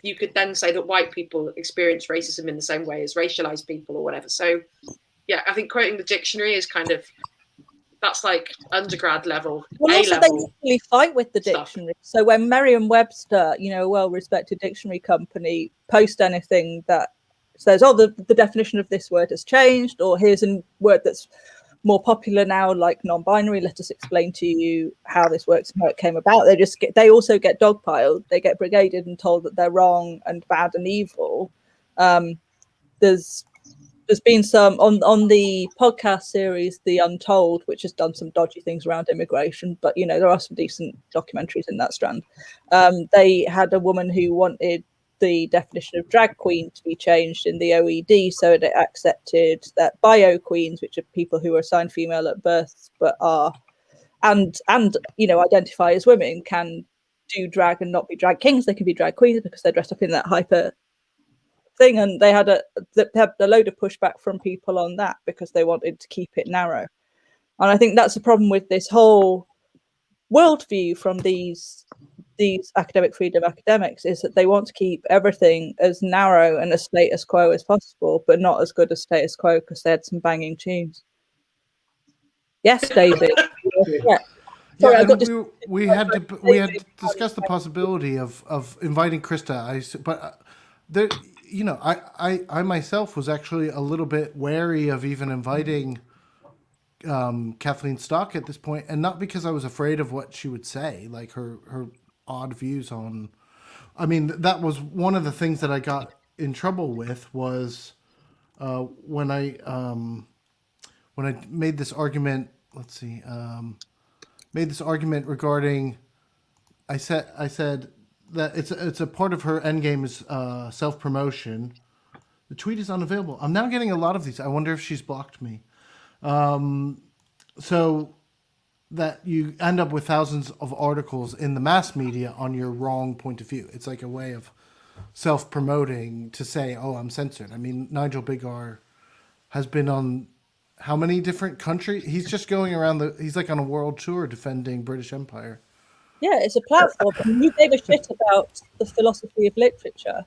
C: you could then say that white people experience racism in the same way as racialized people or whatever. So, yeah, I think quoting the dictionary is kind of, that's like undergrad level,
B: well, also
C: A-level.
B: They usually fight with the
C: stuff.
B: dictionary. So when Merriam-Webster, a well-respected dictionary company, post anything that says, oh, the definition of this word has changed, or here's a word that's more popular now, like non-binary, let us explain to you how this works and how it came about. They also get dogpiled. They get brigaded and told that they're wrong and bad and evil. There's been some on the podcast series The Untold, which has done some dodgy things around immigration, but there are some decent documentaries in that strand. They had a woman who wanted the definition of drag queen to be changed in the OED, so it accepted that bio queens, which are people who are assigned female at birth but are and identify as women, can do drag and not be drag kings. They can be drag queens because they're dressed up in that hyper thing, and they had a load of pushback from people on that because they wanted to keep it narrow. And I think that's the problem with this whole worldview from these academic freedom academics, is that they want to keep everything as narrow and as status quo as possible, but not as good as status quo, because they had some banging tunes. Yes, David. Yeah. Sorry,
A: yeah, we had discussed the possibility of inviting Krista. But there, I myself was actually a little bit wary of even inviting Kathleen Stock at this point, and not because I was afraid of what she would say, like her odd views on. I mean, that was one of the things that I got in trouble with, was when I made this argument. Let's see, made this argument regarding. I said that it's a part of her endgame is self-promotion. The tweet is unavailable. I'm now getting a lot of these. I wonder if she's blocked me. So that you end up with thousands of articles in the mass media on your wrong point of view. It's like a way of self-promoting to say, oh, I'm censored. I mean, Nigel Big R has been on how many different countries? He's just going around he's like on a world tour defending British Empire.
B: Yeah, it's a platform. And you gave a shit about the philosophy of literature.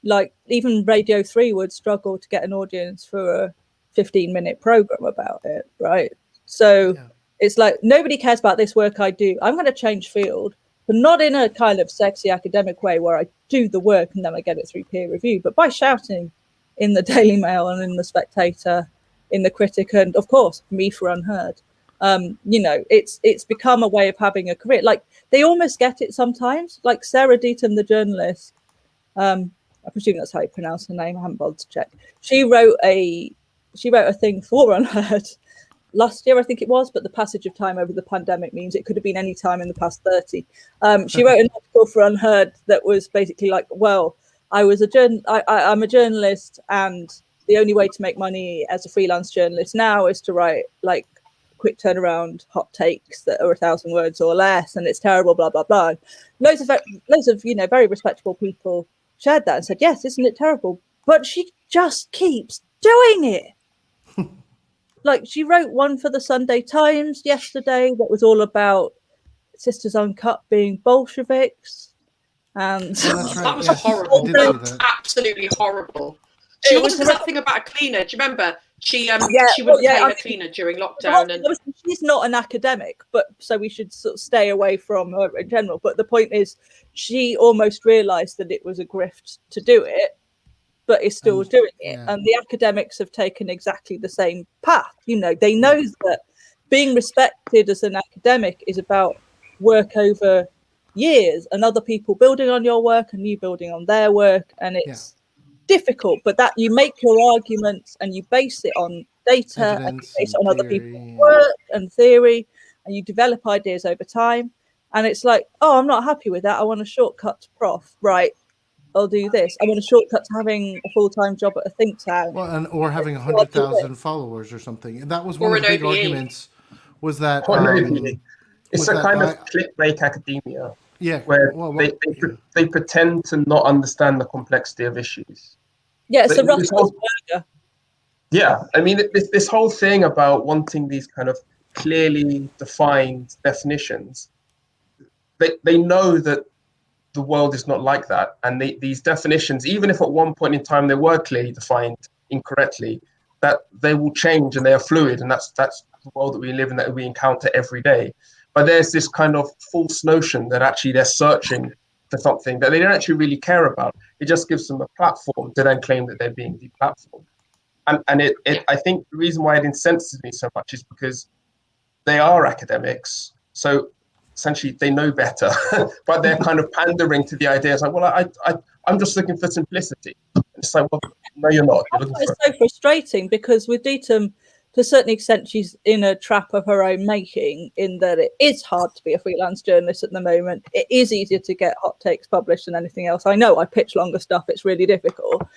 B: Like, even Radio 3 would struggle to get an audience for a 15-minute program about it, right? So it's like, nobody cares about this work I do. I'm going to change field, but not in a kind of sexy academic way where I do the work and then I get it through peer review, but by shouting in the Daily Mail and in the Spectator, in the Critic, and of course, me for Unheard. It's become a way of having a career. Like, they almost get it sometimes. Like Sarah Deaton, the journalist, I presume that's how you pronounce her name. I haven't bothered to check. She wrote a thing for Unheard last year, I think it was, but the passage of time over the pandemic means it could have been any time in the past 30. She wrote an article for Unheard that was basically like, well, I'm a journalist, and the only way to make money as a freelance journalist now is to write like quick turnaround hot takes that are 1,000 words or less, and it's terrible, blah blah blah. And loads of very respectable people shared that and said, yes, isn't it terrible? But she just keeps doing it. Like, she wrote one for the Sunday Times yesterday that was all about Sisters Uncut being Bolsheviks. And
A: that's right.
C: That was
A: Yes,
C: horrible.
A: I did
C: That
A: see
C: was
A: that.
C: absolutely horrible. She also did that thing about a cleaner. Do you remember? She wouldn't pay her cleaner during lockdown. And
B: she's not an academic, but so we should sort of stay away from her in general. But the point is, she almost realised that it was a grift to do it, but is still doing it.
A: Yeah.
B: And the academics have taken exactly the same path. You know, they know that being respected as an academic is about work over years and other people building on your work and you building on their work. And it's difficult, but that you make your arguments and you base it on data,
A: Evidence,
B: and you base it on
A: theory,
B: other people's work and theory, and you develop ideas over time. And it's like, oh, I'm not happy with that. I want a shortcut to prof. Right. I'll do this. I want a shortcut to having a full-time job at a think tank.
A: Well, or having 100,000 followers or something. And that was one
C: Or
A: of the
C: an
A: big
C: OBE.
A: arguments. Was that
E: it's a kind of clickbait academia.
A: Yeah,
E: where they pretend to not understand the complexity of issues.
B: Yeah, so burger.
E: Yeah, I mean, this whole thing about wanting these kind of clearly defined definitions, they know that the world is not like that, and these definitions, even if at one point in time they were clearly defined incorrectly, that they will change and they are fluid, and that's the world that we live in, that we encounter every day. But there's this kind of false notion that actually they're searching for something that they don't actually really care about. It just gives them a platform to then claim that they're being deplatformed. And I think the reason why it incenses me so much is because they are academics. So essentially they know better, but they're kind of pandering to the idea. It's like, well, I'm just looking for simplicity. It's like, well, no, you're not.
B: It's so frustrating because with Deaton, to a certain extent, she's in a trap of her own making, in that it is hard to be a freelance journalist at the moment. It is easier to get hot takes published than anything else. I know I pitch longer stuff. It's really difficult.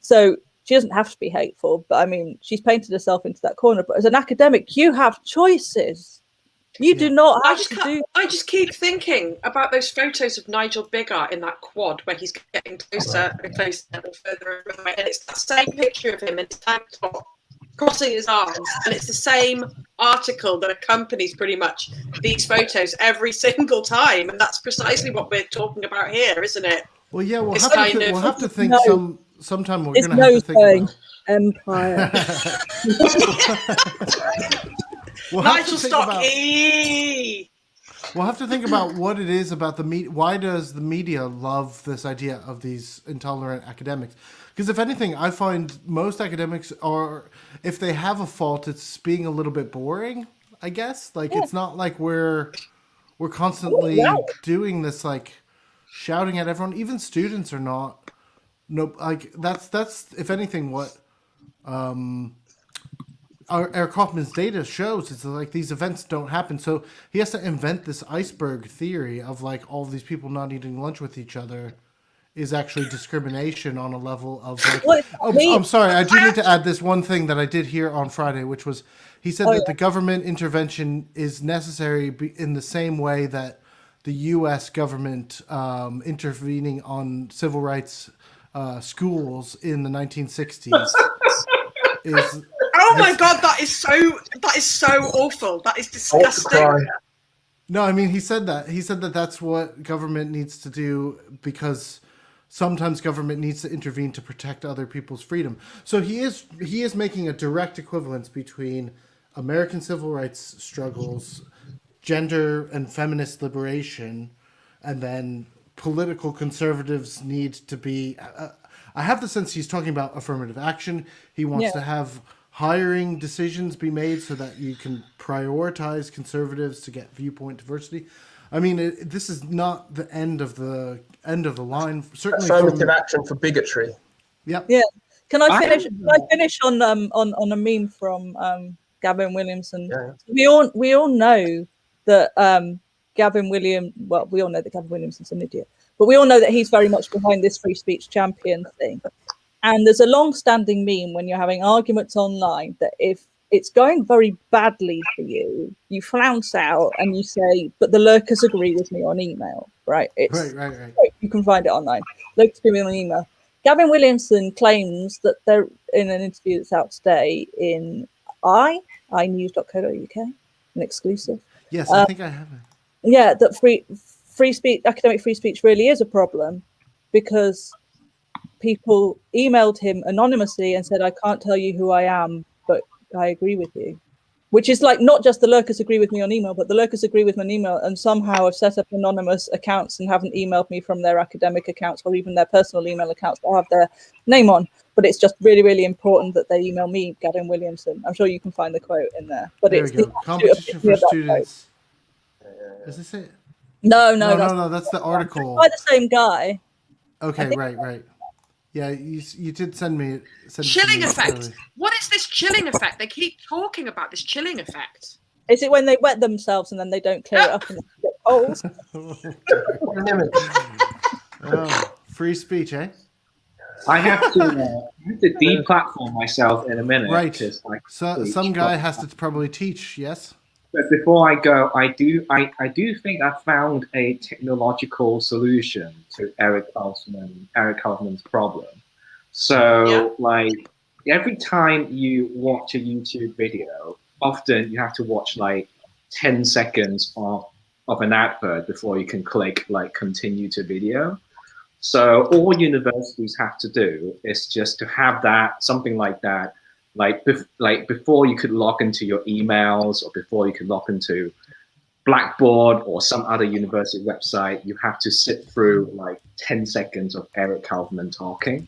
B: So she doesn't have to be hateful, but I mean, she's painted herself into that corner. But as an academic, you have choices. You do not have to do.
C: I just keep thinking about those photos of Nigel Biggar in that quad where he's getting closer and closer and further and further away. And it's that same picture of him in his tank top, crossing his arms, and it's the same article that accompanies pretty much these photos every single time, and that's precisely what we're talking about here, isn't it?
A: Well, yeah, we'll have to think sometime we're going to have to think about
C: Empire. Nigel Stock O.B.E.
A: We'll have to think about what it is about the media. Why does the media love this idea of these intolerant academics? Because if anything, I find most academics are, if they have a fault, it's being a little bit boring, I guess. Like, it's not like we're constantly doing this, like, shouting at everyone. Even students are not. No, like, that's if anything, what Eric Kaufman's data shows. It's like these events don't happen. So he has to invent this iceberg theory of, like, all of these people not eating lunch with each other is actually discrimination on a level of, like, I'm sorry, I do need to add this one thing that I did hear on Friday, which was he said that the government intervention is necessary in the same way that the U.S. government intervening on civil rights schools in the 1960s is.
C: Oh my God, that is so awful. That is disgusting.
A: No, I mean, he said that that's what government needs to do, because sometimes government needs to intervene to protect other people's freedom. So he is making a direct equivalence between American civil rights struggles, gender and feminist liberation, and then political conservatives need to be. I have the sense he's talking about affirmative action. He wants to have hiring decisions be made so that you can prioritize conservatives to get viewpoint diversity. I mean, this is not the end of the line. Certainly,
E: affirmative action for bigotry.
A: Yep.
B: Yeah. Can I finish? Can I finish on a meme from Gavin Williamson.
E: Yeah.
B: We all know that Gavin William. Well, we all know that Gavin Williamson's an idiot, but we all know that he's very much behind this free speech champion thing. And there's a long-standing meme when you're having arguments online that if it's going very badly for you, you flounce out and you say, "But the lurkers agree with me on email." Right?
A: Right.
B: You can find it online. Lurkers agree with me on email. Gavin Williamson claims that they're in an interview that's out today in inews.co.uk, an exclusive.
A: Yes, I think I have it.
B: Yeah, that free speech, academic free speech, really is a problem because people emailed him anonymously and said, "I can't tell you who I am, but I agree with you." Which is like not just the lurkers agree with me on email, but the lurkers agree with me on email and somehow have set up anonymous accounts and haven't emailed me from their academic accounts or even their personal email accounts that have their name on. But it's just really, really important that they email me, Gavin Williamson. I'm sure you can find the quote in there. But
A: There
B: it's
A: we go. Competition for students. Is this it?
B: No,
A: That's the article.
B: by the same guy.
A: Okay, right. Yeah, you did send me.
C: Chilling effect. What is this chilling effect? They keep talking about this chilling effect.
B: Is it when they wet themselves and then they don't clear it up and get holes?
A: Oh, free speech, eh?
D: I have to deplatform myself in a minute.
A: Right.
D: So
A: some guy has to probably teach. Yes.
D: But before I go, I do think I found a technological solution to Eric Kaufman's problem. So like every time you watch a YouTube video, often you have to watch like 10 seconds of an advert before you can click like continue to video. So all universities have to do is just to have that, something like that, like before you could log into your emails or before you could log into Blackboard or some other university website, you have to sit through like 10 seconds of Eric Kaufman talking.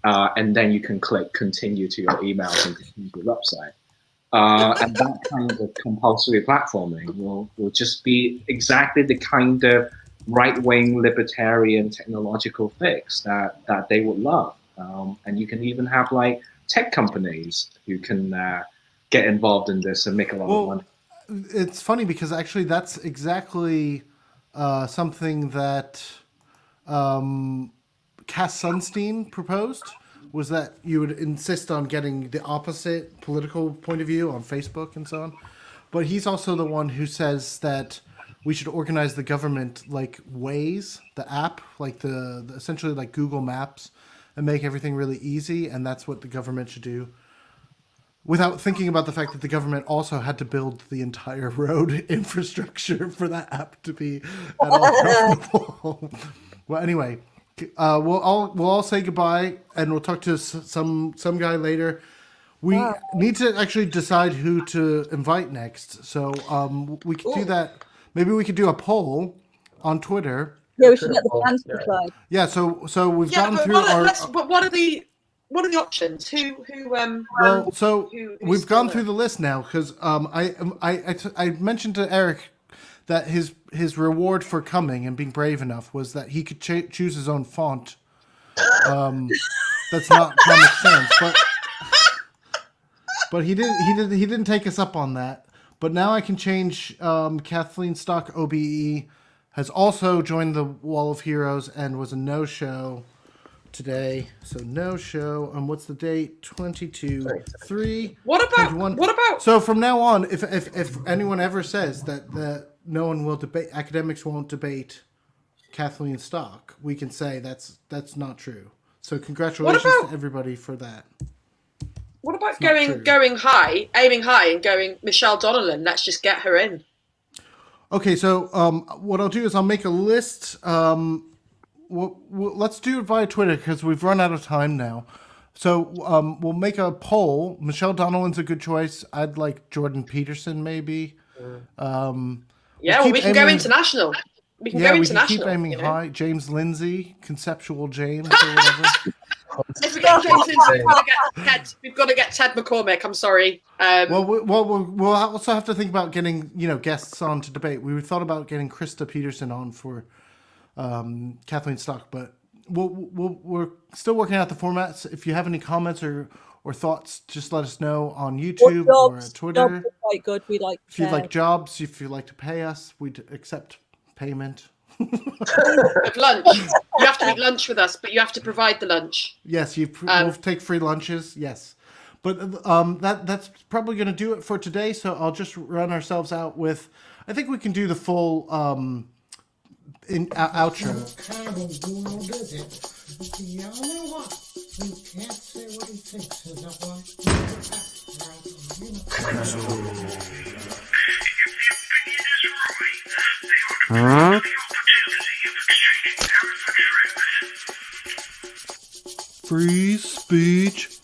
D: And then you can click continue to your emails and continue to your website. And that kind of compulsory platforming will just be exactly the kind of right-wing libertarian technological fix that they would love. And you can even have like tech companies who can get involved in this and make a lot of money.
A: It's funny because actually that's exactly something that Cass Sunstein proposed, was that you would insist on getting the opposite political point of view on Facebook and so on. But he's also the one who says that we should organize the government like Waze, the app, like the essentially like Google Maps, and make everything really easy. And that's what the government should do, without thinking about the fact that the government also had to build the entire road infrastructure for that app to be at all profitable. Well, anyway, we'll all say goodbye, and we'll talk to some guy later. We need to actually decide who to invite next, so we could do that. Maybe we could do a poll on Twitter.
B: Yeah, we should get the fans to decide.
A: Yeah, so we've gone through
C: but what are the options? Who
A: we've gone through the list now because I mentioned to Eric that his reward for coming and being brave enough was that he could choose his own font. That's not Comic Sans, but he didn't take us up on that. But now I can change. Kathleen Stock O.B.E has also joined the Wall of Heroes and was a no-show today. So no-show. And what's the date? 22/3.
C: What about?
A: So from now on, if anyone ever says that no one will debate, academics won't debate Kathleen Stock, we can say that's not true. So congratulations to everybody for that.
C: What about aiming high, and going Michelle Donnellan? Let's just get her in.
A: Okay, so what I'll do is I'll make a list. Let's do it via Twitter because we've run out of time now. So we'll make a poll. Michelle Donnellan's a good choice. I'd like Jordan Peterson maybe.
C: We can go international. We can
A: keep aiming high. James Lindsay, Conceptual James, or whatever.
C: If we get James Lindsay, we've got to get Ted McCormick. I'm sorry.
A: We'll also have to think about getting guests on to debate. We thought about getting Krista Peterson on for Kathleen Stock, but we're still working out the formats. If you have any comments or or thoughts, just let us know on YouTube or Twitter.
B: Jobs are quite good. We like.
A: If you'd like jobs, if you'd like to pay us, we'd accept payment.
C: Of lunch. You have to eat lunch with us, but you have to provide the lunch.
A: Yes, we'll take free lunches. Yes, but that's probably going to do it for today. So I'll just run ourselves out with. I think we can do the full outro.
F: The only one who can't say what he thinks is the one
A: Free speech